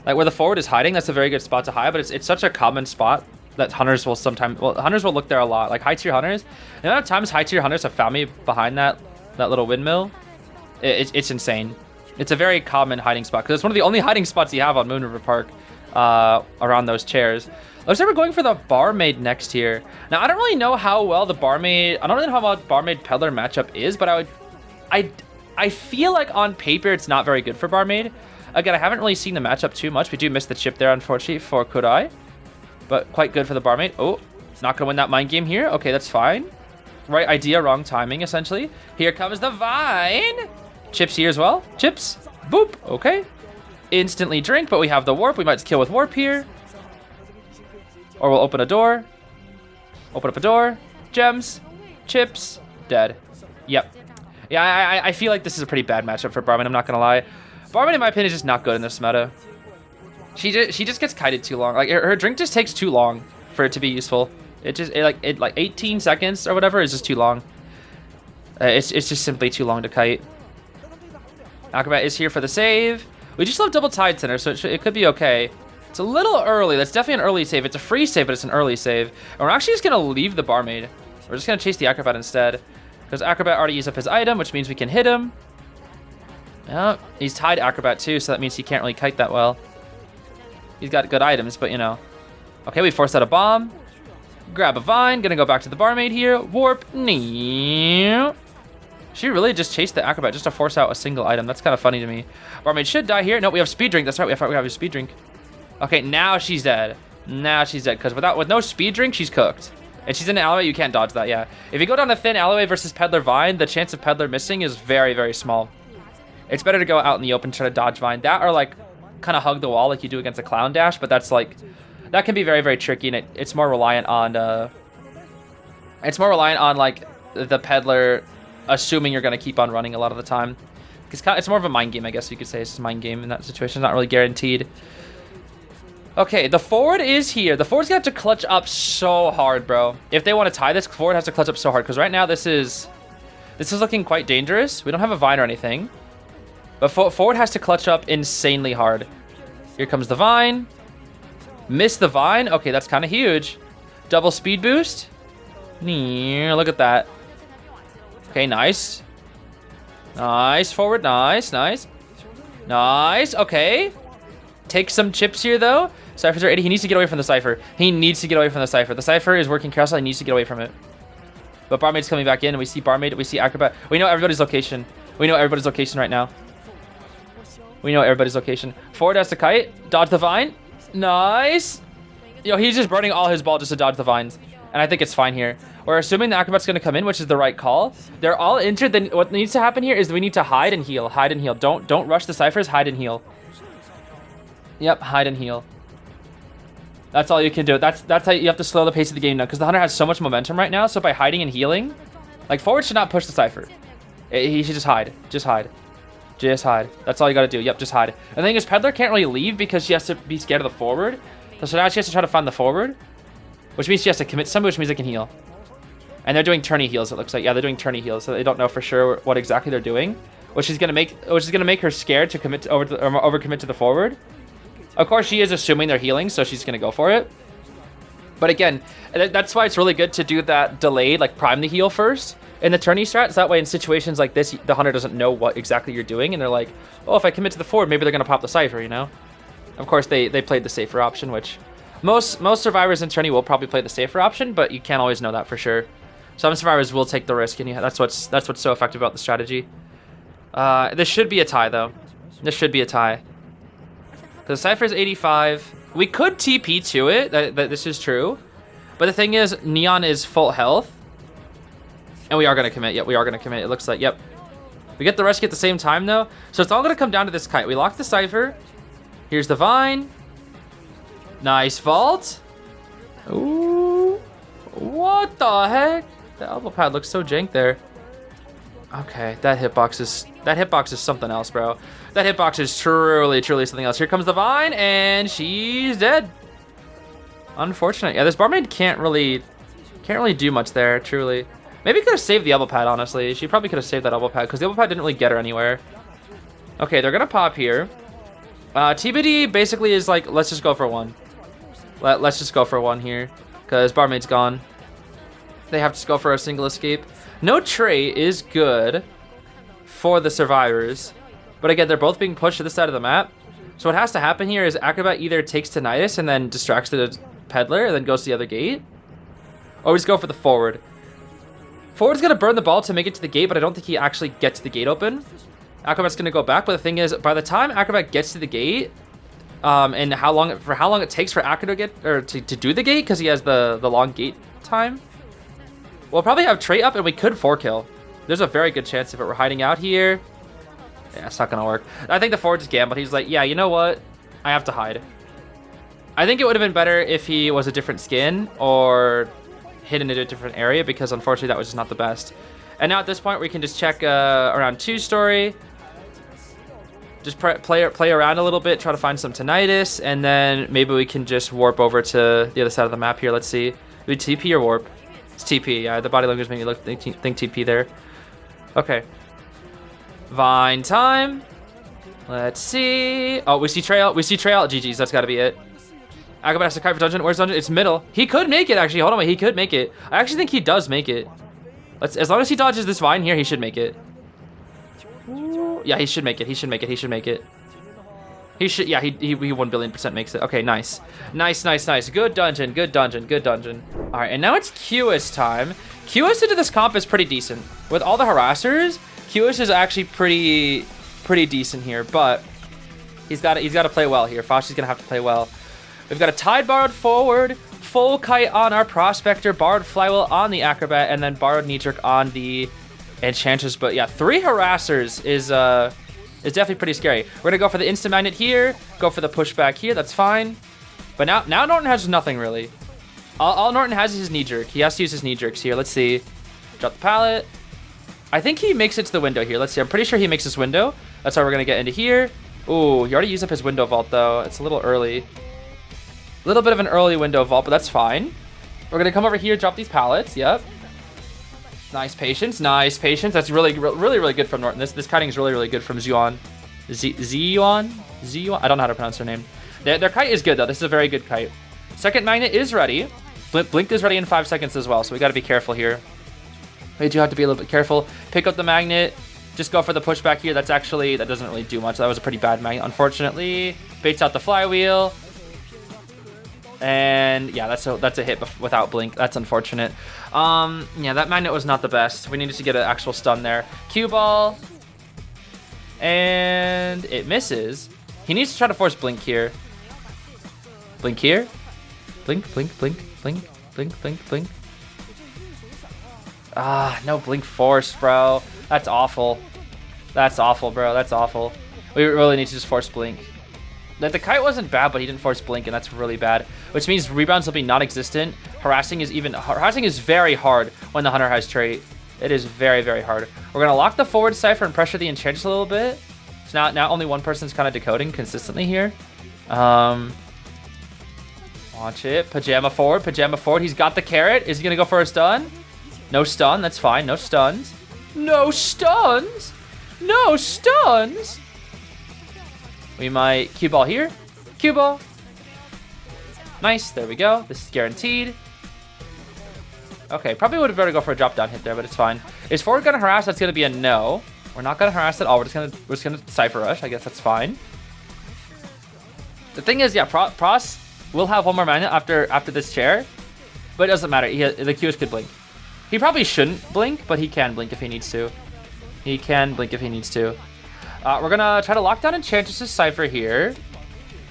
Speaker 2: Like where the forward is hiding, that's a very good spot to hide, but it's such a common spot that hunters will sometimes, well, hunters will look there a lot. Like high tier hunters. The amount of times high tier hunters have found me behind that little windmill, it's insane. It's a very common hiding spot because it's one of the only hiding spots you have on Moon River Park around those chairs. Looks like we're going for the barmaid next here. Now I don't really know how well the barmaid, I don't really know how well barmaid Peddler matchup is, but I feel like on paper it's not very good for barmaid. Again, I haven't really seen the matchup too much. We do miss the chip there, unfortunately, for Kurai. But quite good for the barmaid. Oh, not gonna win that mind game here. Okay, that's fine. Right idea, wrong timing, essentially. Here comes the vine. Chips here as well. Chips. Boop. Okay. Instantly drink, but we have the warp. We might kill with warp here. Or we'll open a door. Open up a door. Gems. Chips. Dead. Yep. Yeah, I feel like this is a pretty bad matchup for barmaid. I'm not gonna lie. Barmaid, in my opinion, is just not good in this meta. She just gets kited too long. Like her drink just takes too long for it to be useful. It like 18 seconds or whatever is just too long. It's just simply too long to kite. Acrobat is here for the save. We just love double tide center, so it could be okay. It's a little early. That's definitely an early save. It's a free save, but it's an early save. And we're actually just gonna leave the barmaid. We're just gonna chase the acrobat instead, because acrobat already used up his item, which means we can hit him. Yeah, he's tied acrobat too, so that means he can't really kite that well. He's got good items, but you know. Okay, we forced out a bomb. Grab a vine. Gonna go back to the barmaid here. Warp. She really just chased the acrobat just to force out a single item. That's kind of funny to me. Barmaid should die here. No, we have speed drink. That's right. We have a speed drink. Okay, now she's dead. Now she's dead because with no speed drink, she's cooked. And she's in an alleyway. You can't dodge that. Yeah. If you go down a thin alleyway versus Peddler Vine, the chance of Peddler missing is very, very small. It's better to go out in the open, try to dodge Vine. That or like kind of hug the wall like you do against a clown dash, but that's like, that can be very, very tricky, and it's more reliant on like the Peddler assuming you're going to keep on running a lot of the time. It's more of a mind game, I guess you could say. It's a mind game in that situation. It's not really guaranteed. Okay, the forward is here. The forward's going to have to clutch up so hard, bro. If they want to tie this, forward has to clutch up so hard, because right now this is looking quite dangerous. We don't have a vine or anything. But forward has to clutch up insanely hard. Here comes the vine. Miss the vine. Okay, that's kind of huge. Double speed boost. Look at that. Okay, nice. Nice, forward. Nice, nice. Nice, okay. Take some chips here, though. Cypher's are 80. He needs to get away from the Cypher. He needs to get away from the Cypher. The Cypher is working carousel. He needs to get away from it. But Barmaid's coming back in, and we see Barmaid. We see Acrobat. We know everybody's location. We know everybody's location right now. We know everybody's location. Forward has to kite. Dodge the vine. Nice. Yo, he's just burning all his ball just to dodge the vines. And I think it's fine here. We're assuming the Acrobat's going to come in, which is the right call. They're all injured. Then what needs to happen here is we need to hide and heal. Hide and heal. Don't rush the Cyphers. Hide and heal. Yep, hide and heal. That's all you can do. That's how you have to slow the pace of the game now, because the Hunter has so much momentum right now. So by hiding and healing, like forward should not push the Cypher. He should just hide. Just hide. Just hide. That's all you gotta do. Yep, just hide. And the thing is, Peddler can't really leave because she has to be scared of the forward. So now she has to try to find the forward. which means she has to commit some, which means they can heal. And they're doing tourney heals, it looks like. Yeah, they're doing tourney heals, so they don't know for sure what exactly they're doing, which is gonna make her scared to commit to overcommit to the forward. Of course, she is assuming they're healing, so she's gonna go for it. But again, that's why it's really good to do that delayed, like prime the heal first in the tourney strats. That way, in situations like this, the hunter doesn't know what exactly you're doing, and they're like, oh, if I commit to the forward, maybe they're gonna pop the Cypher, you know? Of course, they played the safer option, which most survivors in tourney will probably play the safer option, but you can't always know that for sure. Some survivors will take the risk, and that's what's so effective about the strategy. This should be a tie, though. This should be a tie. The Cypher's 85. We could TP to it. That this is true. But the thing is, Neon is full health. And we are going to commit. Yep, we are going to commit. It looks like, yep. We get the rescue at the same time, though. So it's all going to come down to this kite. We lock the Cypher. Here's the Vine. Nice vault. Ooh. What the heck? The elbow pad looks so jank there. Okay, that hitbox is something else, bro. That hitbox is truly something else. Here comes the Vine, and she's dead. Unfortunate. Yeah, this barmaid can't really do much there, truly. Maybe could have saved the elbow pad, honestly. She probably could have saved that elbow pad, because the elbow pad didn't really get her anywhere. Okay, they're gonna pop here. TBD basically is like, let's just go for one. Let's just go for one here, because barmaid's gone. They have to go for a single escape. No trait is good for the survivors. But again, they're both being pushed to this side of the map. So what has to happen here is Acrobat either takes Tinnitus and then distracts the Peddler and then goes to the other gate. Or we just go for the forward. Forward's going to burn the ball to make it to the gate, but I don't think he actually gets the gate open. Acrobat's going to go back, but the thing is, by the time Acrobat gets to the gate, and how long it takes for Acrobat to get, or to do the gate, because he has the long gate time, we'll probably have trait up, and we could 4-kill. There's a very good chance of it. We're hiding out here. Yeah, it's not going to work. I think the forward just gambled. He's like, yeah, you know what? I have to hide. I think it would have been better if he was a different skin or hidden in a different area, because unfortunately that was just not the best. And now at this point, we can just check around 2-story. Just play around a little bit, try to find some Tinnitus, and then maybe we can just warp over to the other side of the map here. Let's see. Do we TP or warp? It's TP, yeah. The body language made me think TP there. Okay. Vine time. Let's see. Oh, we see trail. We see trail. GG's. That's got to be it. Acrobat has to kite for dungeon. Where's dungeon? It's middle. He could make it, actually. Hold on, wait. He could make it. I actually think he does make it. As long as he dodges this vine here, he should make it. Ooh. Yeah, he should make it. He should make it. He should make it. He should. Yeah, he 1,000,000,000% makes it. Okay, nice. Nice. Good dungeon. Good dungeon. All right, and now it's Cueist time. Cueist into this comp is pretty decent. With all the harassers, Cueist is actually pretty decent here, but he's got to play well here. Fashi's gonna have to play well. We've got a tied borrowed forward, full kite on our prospector, borrowed flywheel on the acrobat, and then borrowed knee jerk on the enchantress. But yeah, 3 harassers is definitely pretty scary. We're gonna go for the instant magnet here, go for the pushback here. That's fine. But now Norton has nothing really. All Norton has is his knee jerk. He has to use his knee jerks here. Let's see. Drop the pallet. I think he makes it to the window here. Let's see. I'm pretty sure he makes this window. That's how we're gonna get into here. Ooh, he already used up his window vault though. It's a little early. A little bit of an early window vault, but that's fine. We're gonna come over here, drop these pallets. Yep. Nice patience. That's really good from Norton. This kiting is really good from Zuan. Zuan? I don't know how to pronounce her name. Their kite is good though. This is a very good kite. Second magnet is ready. Blink is ready in 5 seconds as well, so we got to be careful here. We do have to be a little bit careful. Pick up the magnet. Just go for the pushback here. That doesn't really do much. That was a pretty bad magnet, unfortunately. Baits out the flywheel. And yeah, that's a hit without blink. That's unfortunate. Yeah, that magnet was not the best. We needed to get an actual stun there. Cue ball. And it misses. He needs to try to force blink here. Blink here. Blink. Ah, no blink force, bro. That's awful. That's awful, bro. That's awful. We really need to just force blink. The kite wasn't bad, but he didn't force blink, and that's really bad. Which means rebounds will be non-existent. Harassing is very hard when the hunter has trait. It is very hard. We're gonna lock the forward cipher and pressure the enchantress a little bit. So now only one person's kind of decoding consistently here. Watch it. Pajama forward. Pajama forward. He's got the carrot. Is he going to go for a stun? No stun. That's fine. No stuns. No stuns. No stuns. We might cue ball here. Cue ball. Nice. There we go. This is guaranteed. Okay. Probably would have better go for a drop down hit there, but it's fine. Is forward going to harass? That's going to be a no. We're not going to harass at all. We're just gonna Cypher Rush. I guess that's fine. The thing is, yeah, Pros will have one more mana after this chair, but it doesn't matter. The Cueist could blink. He probably shouldn't blink, but he can blink if he needs to. He can blink if he needs to. We're gonna try to lock down Enchantress's Cypher here.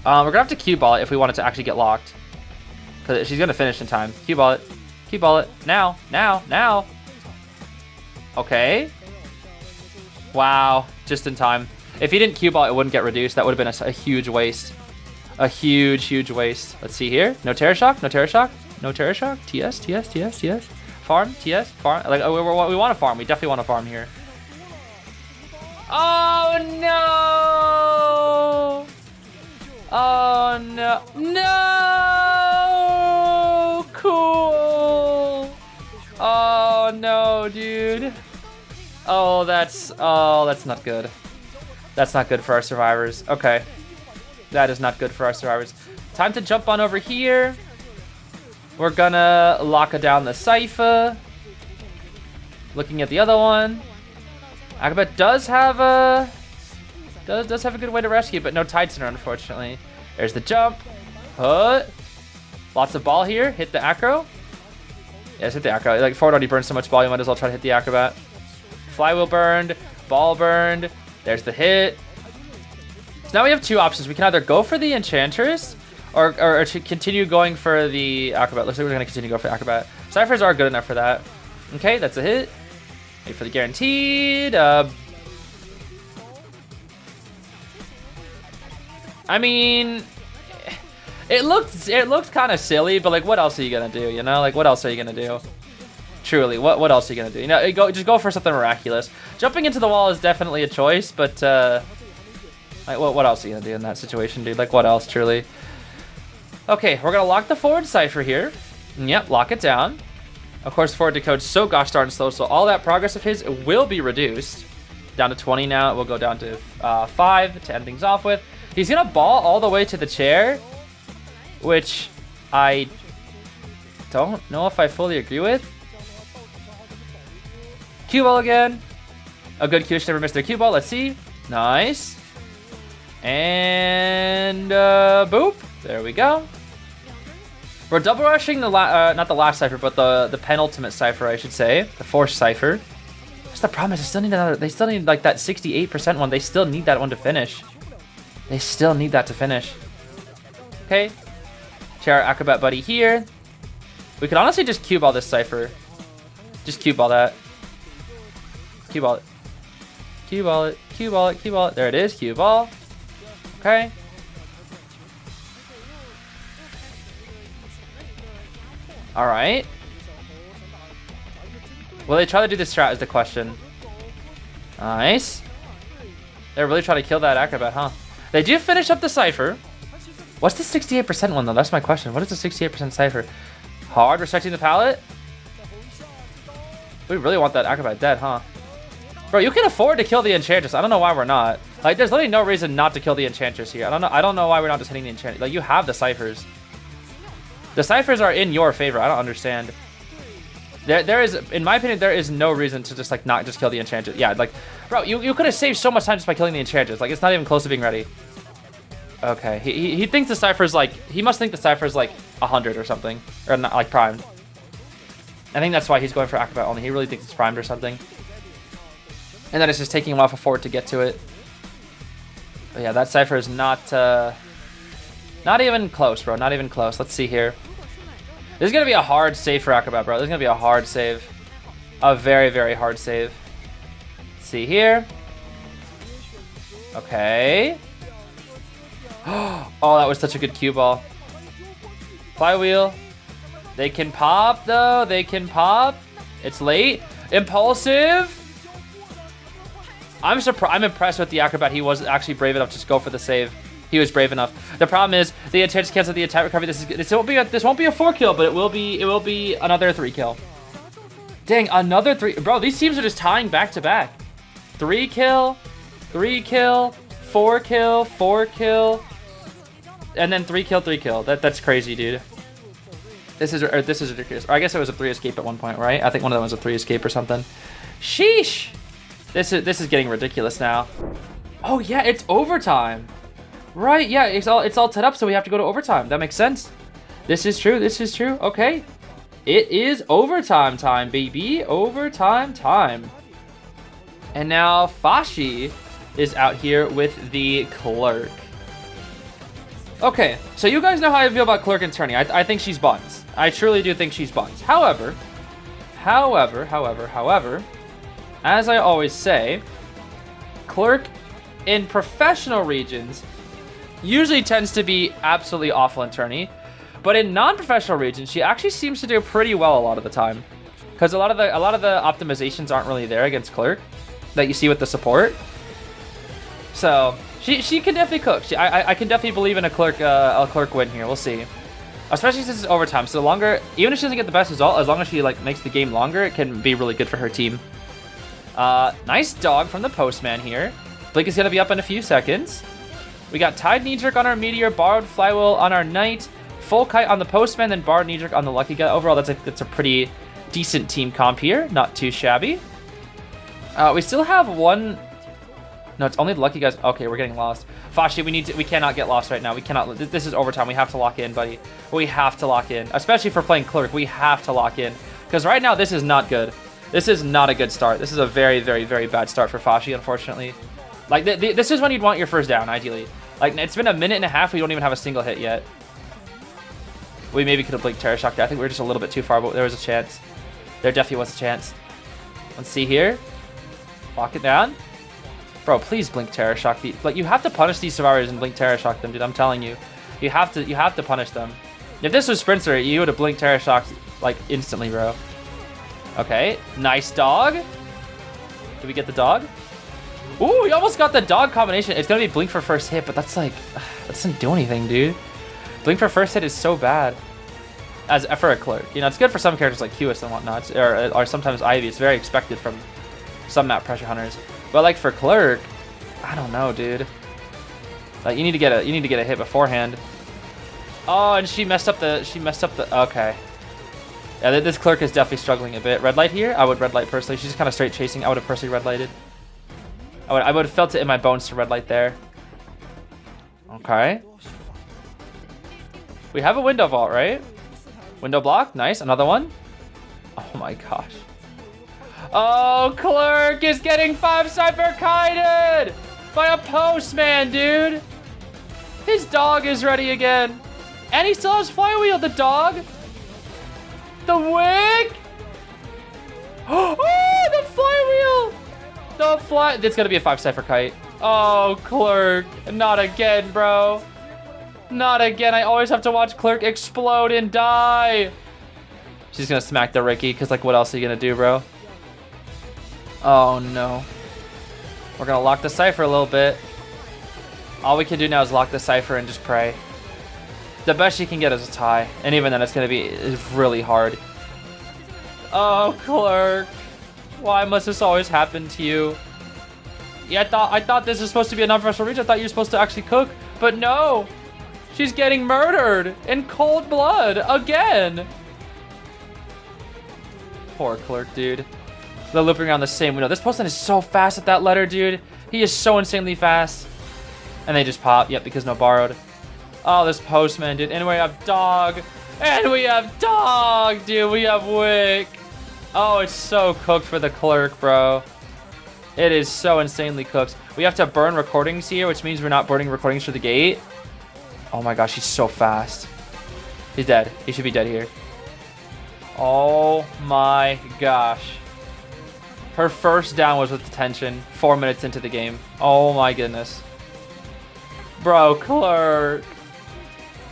Speaker 2: We're gonna have to cue ball it if we want it to actually get locked, because she's gonna finish in time. Cue ball it. Cue ball it. Now. Now. Now. Okay. Wow. Just in time. If he didn't cue ball, it wouldn't get reduced. That would have been a huge waste. A huge waste. Let's see here. No Terror Shock. No Terror Shock. No Terror Shock. TS. Farm. TS. Farm. Like, we want to farm. We definitely want to farm here. Oh, no. Oh, no. No. Cool. Oh, no, dude. Oh, that's not good. That's not good for our survivors. Okay. That is not good for our survivors. Time to jump on over here. We're gonna lock down the Cypher. Looking at the other one. Acrobat does have a good way to rescue, but no Tide Center, unfortunately. There's the jump. Put. Lots of ball here. Hit the acro. Yes, hit the acro. Like, forward already burned so much ball, you might as well try to hit the acrobat. Flywheel burned. Ball burned. There's the hit. So now we have two options. We can either go for the Enchantress or to continue going for the Acrobat. Looks like we're going to continue to go for Acrobat. Cyphers are good enough for that. Okay, that's a hit. Wait for the guaranteed. I mean, it looked kind of silly, but like, what else are you going to do? You know, like, what else are you going to do? Truly, what else are you going to do? You know, just go for something miraculous. Jumping into the wall is definitely a choice, but like, what else are you going to do in that situation, dude? Like, what else, truly? Okay, we're going to lock the forward Cypher here. Yep, lock it down. Of course, forward decode's so gosh darn slow, so all that progress of his will be reduced. Down to 20 now. It will go down to 5 to end things off with. He's going to ball all the way to the chair, which I don't know if I fully agree with. Cue ball again. A good Q should never miss their cue ball. Let's see. Nice. And boop. There we go. We're double rushing the not the last Cypher, but the penultimate Cypher, I should say, the forced Cypher. That's the problem is they still need another. They still need like that 68% one. They still need that one to finish. They still need that to finish. Okay. Chair Acrobat Buddy here. We could honestly just cue ball this Cypher. Just cue ball that. Cue ball it. Cue ball it. Cue ball it. Cue ball it. There it is. Cue ball. Okay. All right. Will they try to do this strat is the question. Nice. They're really trying to kill that Acrobat, huh? They do finish up the Cypher. What's the 68% one, though? That's my question. What is the 68% Cypher? Hard, respecting the palette? We really want that Acrobat dead, huh? Bro, you can afford to kill the Enchantress. I don't know why we're not. Like, there's literally no reason not to kill the Enchantress here. I don't know why we're not just hitting the Enchantress. Like, you have the Cyphers. The Cyphers are in your favor. I don't understand. There is, in my opinion, there is no reason to just, like, not just kill the Enchantress. Yeah, like, bro, you could have saved so much time just by killing the Enchantress. Like, it's not even close to being ready. Okay, he thinks the Cypher's, like, he must think the Cypher's, like, 100 or something. Or, not, like, primed. I think that's why he's going for Acrobat only. He really thinks it's primed or something. And then it's just taking him off a forward to get to it. But yeah, that Cypher is not even close, bro. Not even close. Let's see here. This is going to be a hard save for Acrobat, bro. This is going to be a hard save. A very, very hard save. Let's see here. Okay. Oh, that was such a good cue ball. Flywheel. They can pop, though. They can pop. It's late. Impulsive. I'm surprised. I'm impressed with the Acrobat. He was actually brave enough to just go for the save. He was brave enough. The problem is the attempt to cancel the attack recovery. This won't be a 4 kill, but it will be another 3 kill. Dang, another 3. Bro, these teams are just tying back to back. 3 kill, 3 kill, 4 kill, 4 kill, and then 3 kill, 3 kill. That's crazy, dude. This is ridiculous. Or I guess it was a 3 escape at one point, right? I think one of them was a 3 escape or something. Sheesh. This is getting ridiculous now. Oh yeah, it's overtime. Right, yeah, it's all tied up, so we have to go to overtime. That makes sense. This is true. Okay. It is overtime time, baby. Overtime time. And now Fashi is out here with the Clerk. Okay, so you guys know how I feel about Clerk and Tourney. I think she's buns. I truly do think she's buns. However, as I always say, Clerk in professional regions usually tends to be absolutely awful in Tourney. But in non-professional regions, she actually seems to do pretty well a lot of the time, because a lot of the optimizations aren't really there against Clerk that you see with the support. So she can definitely cook. I can definitely believe in a Clerk win here. We'll see, especially since it's overtime. So the longer, even if she doesn't get the best result, as long as she like makes the game longer, it can be really good for her team. Nice dog from the postman here. Blink is gonna be up in a few seconds. We got Tide Knee Jerk on our Meteor, Borrowed Flywheel on our Knight, Full Kite on the Postman, then Borrowed Knee Jerk on the Lucky Guy. Overall, that's a pretty decent team comp here. Not too shabby. We still have one. No, it's only the Lucky Guys. Okay, we're getting lost. Fashi, we cannot get lost right now. We cannot. This is overtime. We have to lock in, buddy. We have to lock in, especially for playing Clerk. We have to lock in, because right now this is not good. This is not a good start. This is a very, very, very bad start for Fashi, unfortunately. Like this is when you'd want your first down, ideally. Like, it's been a minute and a half. We don't even have a single hit yet. We maybe could have blinked Terra Shock. I think we were just a little bit too far, but there was a chance. There definitely was a chance. Let's see here. Lock it down. Bro, please blink Terra Shock. Like, you have to punish these survivors and blink Terra Shock them, dude. I'm telling you. You have to punish them. If this was Sprinter, you would have blinked Terra Shock, like, instantly, bro. Okay. Nice dog. Did we get the dog? Ooh, we almost got the dog combination. It's gonna be blink for first hit, but that's like, that doesn't do anything, dude. Blink for first hit is so bad as for a Clerk. You know, it's good for some characters like Cueist and whatnot, or sometimes Ivy. It's very expected from some map pressure hunters. But like for Clerk, I don't know, dude. Like you need to get a hit beforehand. Oh, and she messed up the. Okay. Yeah, this Clerk is definitely struggling a bit. Red light here. I would red light personally. She's just kind of straight chasing. I would have personally red lighted. I would have felt it in my bones to red light there. Okay. We have a window vault, right? Window block. Nice. Another one. Oh my gosh. Oh, Clerk is getting 5 cypher kited by a postman, dude. His dog is ready again. And he still has flywheel, the dog. The wig. Oh, the flywheel. It's gonna be a 5 cypher kite. Oh, Clerk. Not again, bro. Not again. I always have to watch Clerk explode and die. She's gonna smack the Ricky, because, like, what else are you gonna do, bro? Oh, no. We're gonna lock the cypher a little bit. All we can do now is lock the cypher and just pray. The best she can get is a tie. And even then, it's gonna be really hard. Oh, Clerk. Why must this always happen to you? Yeah, I thought this was supposed to be a non-professional region. I thought you were supposed to actually cook. But no. She's getting murdered in cold blood again. Poor Clerk, dude. They're looping around the same window. This postman is so fast at that letter, dude. He is so insanely fast. And they just pop. Yep, because no borrowed. Oh, this postman, dude. And we have dog. And we have dog, dude. We have Wick. Oh, it's so cooked for the Clerk, bro. It is so insanely cooked. We have to burn recordings here, which means we're not burning recordings for the gate. Oh my gosh, he's so fast. He's dead. He should be dead here. Oh my gosh. Her first down was with detention 4 minutes into the game. Oh my goodness. Bro, Clerk.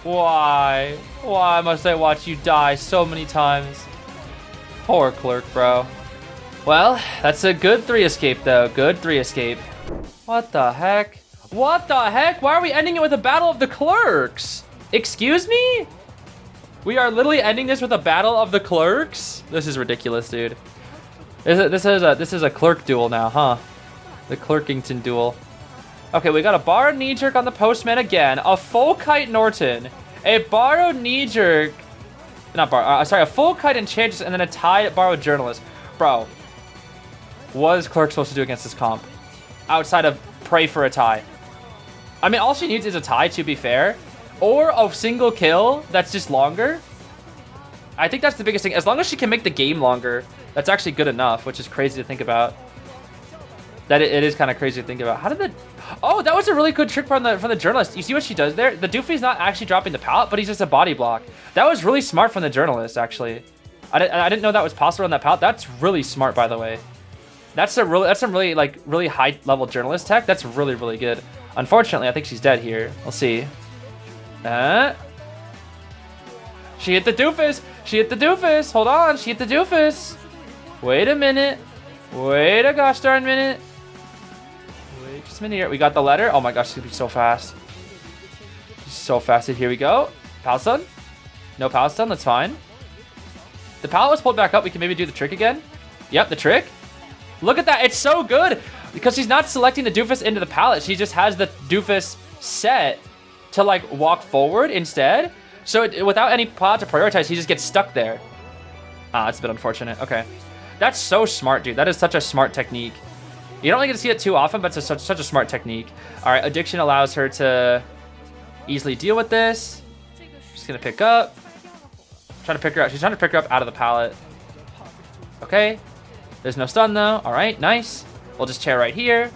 Speaker 2: Why? Why must I watch you die so many times? Poor Clerk, bro. Well, that's a good 3 escape, though. Good 3 escape. What the heck? What the heck? Why are we ending it with a battle of the clerks? Excuse me? We are literally ending this with a battle of the clerks? This is ridiculous, dude. This is a clerk duel now, huh? The Clerkington duel. Okay, we got a borrowed knee jerk on the postman again. A full kite Norton. A borrowed knee jerk. Not borrowed. Sorry, a full kite Enchantress and then a tie borrowed journalist. Bro, what is Clerk supposed to do against this comp? Outside of pray for a tie. I mean, all she needs is a tie, to be fair. Or a single kill that's just longer. I think that's the biggest thing. As long as she can make the game longer, that's actually good enough, which is crazy to think about. That it is kind of crazy to think about. How did the... Oh, that was a really good trick from the journalist. You see what she does there? The doofy's not actually dropping the pallet, but he's just a body block. That was really smart from the journalist, actually. I didn't know that was possible on that pallet. That's really smart, by the way. That's some really high level journalist tech. That's really, really good. Unfortunately, I think she's dead here. We'll see. She hit the doofus. She hit the doofus. Hold on. She hit the doofus. Wait a minute. Wait a gosh darn minute. Wait just a minute here. We got the letter. Oh my gosh, she's gonna be so fast. She's so fast. Here we go. Pallet stun. No pallet stun. That's fine. The pallet was pulled back up. We can maybe do the trick again. Yep, the trick. Look at that. It's so good because she's not selecting the doofus into the pallet. She just has the doofus set to like walk forward instead. So without any pallet to prioritize, he just gets stuck there. Ah, it's a bit unfortunate. Okay. That's so smart, dude. That is such a smart technique. You don't really get to see it too often, but it's such a smart technique. All right, addiction allows her to easily deal with this. She's gonna pick up. Trying to pick her up. She's trying to pick her up out of the pallet. Okay. There's no stun though. All right, nice. We'll just chair right here.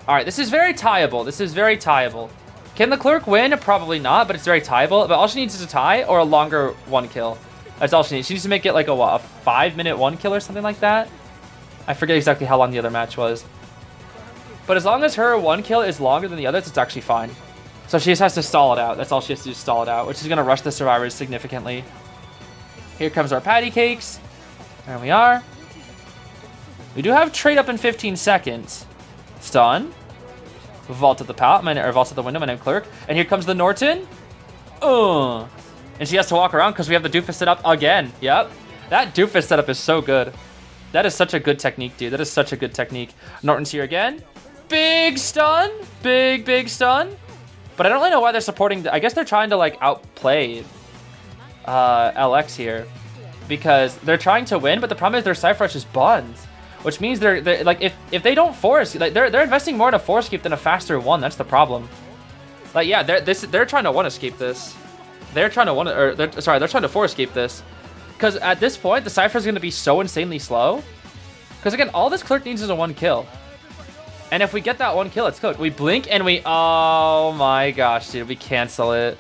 Speaker 2: All right, this is very tieable. This is very tieable. Can the clerk win? Probably not, but it's very tieable. But all she needs is a tie or a longer one kill. That's all she needs. She needs to make it like a 5-minute one kill or something like that. I forget exactly how long the other match was. But as long as her one kill is longer than the others, it's actually fine. So she just has to stall it out. That's all she has to do, stall it out, which is going to rush the survivors significantly. Here comes our patty cakes. There we are. We do have trade up in 15 seconds. Stun. Vault at the pallet, or vault at the window, my name Clerk. And here comes the Norton. And she has to walk around because we have the doofus set up again. Yep. That doofus setup is so good. That is such a good technique, dude. That is such a good technique. Norton's here again. Big stun. Big stun. But I don't really know why they're supporting... I guess they're trying to, like, outplay LX here. Because they're trying to win, but the problem is their Cypher Rush is buns. Which means they're like, if they don't force... Like, they're investing more in a force escape than a faster one. That's the problem. Like, yeah, they're trying to one escape this. They're trying to they're trying to force escape this. Because at this point, the Cypher is going to be so insanely slow. Because again, all this Clerk needs is a one kill. And if we get that one kill, it's cooked. We blink and we... Oh my gosh, dude. We cancel it.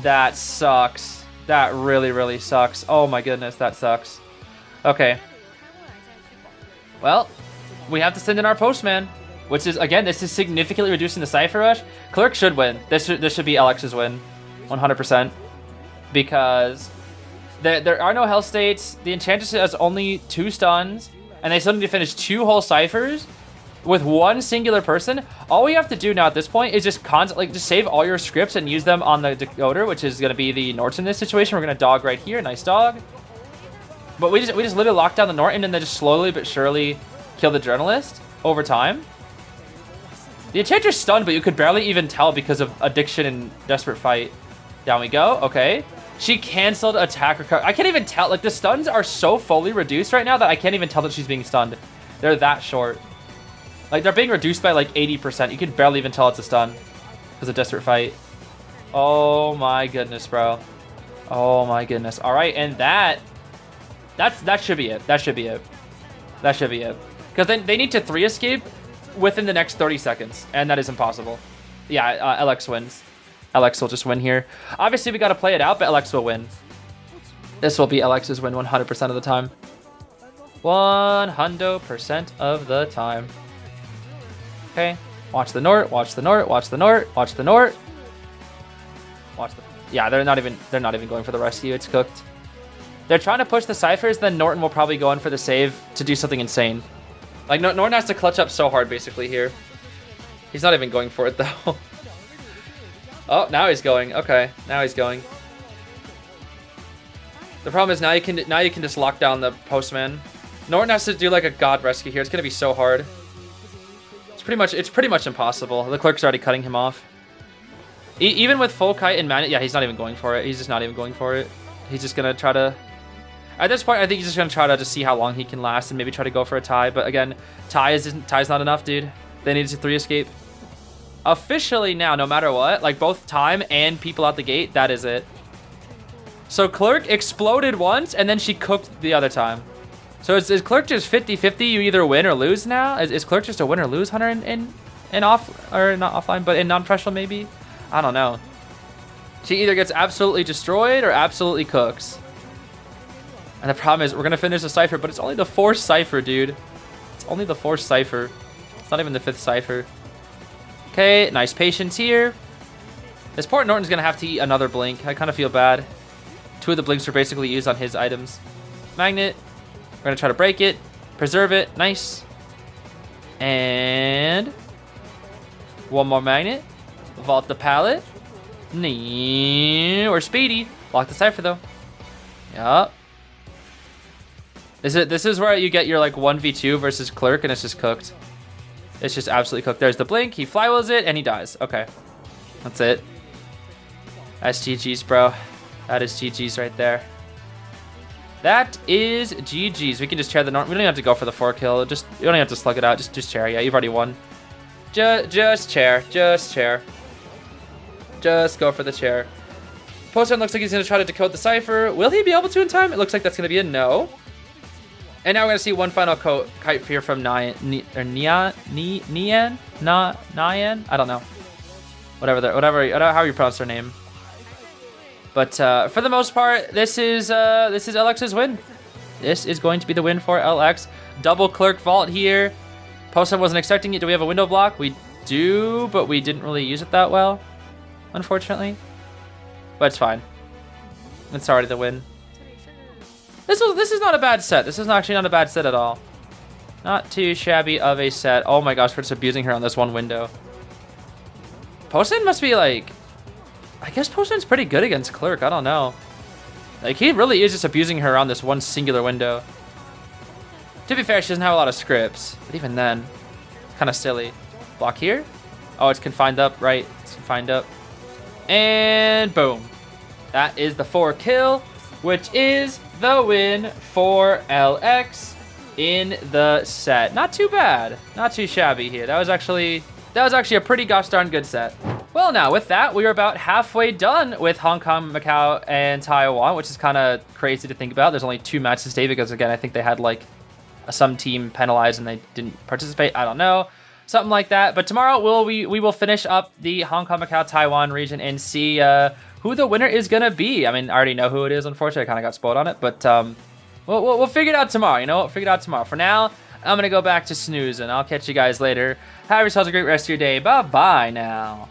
Speaker 2: That sucks. That really, really sucks. Oh my goodness, that sucks. Okay. Well, we have to send in our postman. Which is, again, this is significantly reducing the Cypher Rush. Clerk should win. This should be Alex's win. 100%. Because there are no health states. The Enchantress has only 2 stuns. And they still need to finish 2 whole Cyphers with one singular person. All we have to do now at this point is just just save all your scripts and use them on the decoder, which is going to be the Norton in this situation. We're going to dog right here. Nice dog. But we just literally lock down the Norton and then just slowly but surely kill the journalist over time. The Enchantress stunned, but you could barely even tell because of addiction and desperate fight. Down we go. Okay. She canceled attack recovery. I can't even tell. Like, the stuns are so fully reduced right now that I can't even tell that she's being stunned. They're that short. Like, they're being reduced by like 80%. You can barely even tell it's a stun because of desperate fight. Oh my goodness, bro. Oh my goodness. All right, and that should be it. That should be it. That should be it. Because then they need to 3 escape within the next 30 seconds, and that is impossible. Yeah, LX wins. LX will just win here. Obviously, we got to play it out, but LX will win. This will be LX's win 100% of the time. 100% of the time. Okay. Watch the Nort. Watch the Nort. Watch the Nort. Watch the Nort. Watch the... Yeah, they're not even going for the rescue. It's cooked. They're trying to push the Cyphers, then Norton will probably go in for the save to do something insane. Like, Norton has to clutch up so hard, basically, here. He's not even going for it, though. Oh, now he's going. Okay, now he's going. The problem is now you can just lock down the postman. Norton has to do like a god rescue here. It's gonna be so hard. It's pretty much impossible. The clerk's already cutting him off. Even with full kite and magnet, yeah, he's not even going for it. He's just not even going for it. He's just gonna try to. At this point, I think he's just gonna try to just see how long he can last and maybe try to go for a tie. But again, tie's not enough, dude. They need to 3 escape. Officially now, no matter what, like both time and people out the gate, that is it. So Clerk exploded once and then she cooked the other time. So is Clerk just 50-50? You either win or lose now? Is Clerk just a win or lose hunter in off, or not offline, but in non-professional maybe? I don't know. She either gets absolutely destroyed or absolutely cooks. And the problem is we're gonna finish the cipher, but it's only the 4th cipher, dude. It's only the 4th cipher. It's not even the 5th cipher. Okay, nice patience here. This poor Norton's gonna have to eat another blink. I kind of feel bad. 2 of the blinks were basically used on his items. Magnet. We're gonna try to break it, preserve it. Nice. And 1 more magnet. Vault the pallet. We're speedy. Lock the cipher though. Yup. This is where you get your like 1v2 versus Clerk, and it's just cooked. It's just absolutely cooked. There's the blink. He flywheels it and he dies. Okay, that's it. That's GG's, bro. That is GG's right there. That is GG's. We can just chair the Norton. We don't even have to go for the 4 kill. You don't even have to slug it out. Just chair. Yeah, you've already won. Just chair. Just chair. Just go for the chair. Postman looks like he's going to try to decode the cipher. Will he be able to in time? It looks like that's going to be a no. And now we're going to see one final kite here from Nyan. I don't know. How you pronounce her name. But for the most part, this is LX's win. This is going to be the win for LX. Double Clerk vault here. Postman wasn't expecting it. Do we have a window block? We do, but we didn't really use it that well, unfortunately. But it's fine. It's already the win. This is not a bad set. This is actually not a bad set at all. Not too shabby of a set. Oh my gosh, we're just abusing her on this one window. Postman must be like... I guess Postman's pretty good against Clerk. I don't know. Like, he really is just abusing her on this one singular window. To be fair, she doesn't have a lot of scripts. But even then, kind of silly. Block here. Oh, it's confined up, right? It's confined up. And boom. That is the 4 kill, which is the win for LX in the set. Not too bad. Not too shabby here. That was actually a pretty gosh darn good set. Well, now with that, we are about halfway done with Hong Kong, Macau, and Taiwan, which is kind of crazy to think about. There's only 2 matches today because, again, I think they had like some team penalized and they didn't participate. I don't know. Something like that. But tomorrow we will finish up the Hong Kong, Macau, Taiwan region and see who the winner is going to be. I mean, I already know who it is, unfortunately. I kind of got spoiled on it. But we'll figure it out tomorrow, you know? We'll figure it out tomorrow. For now, I'm going to go back to snoozing. I'll catch you guys later. Have yourselves a great rest of your day. Bye-bye now.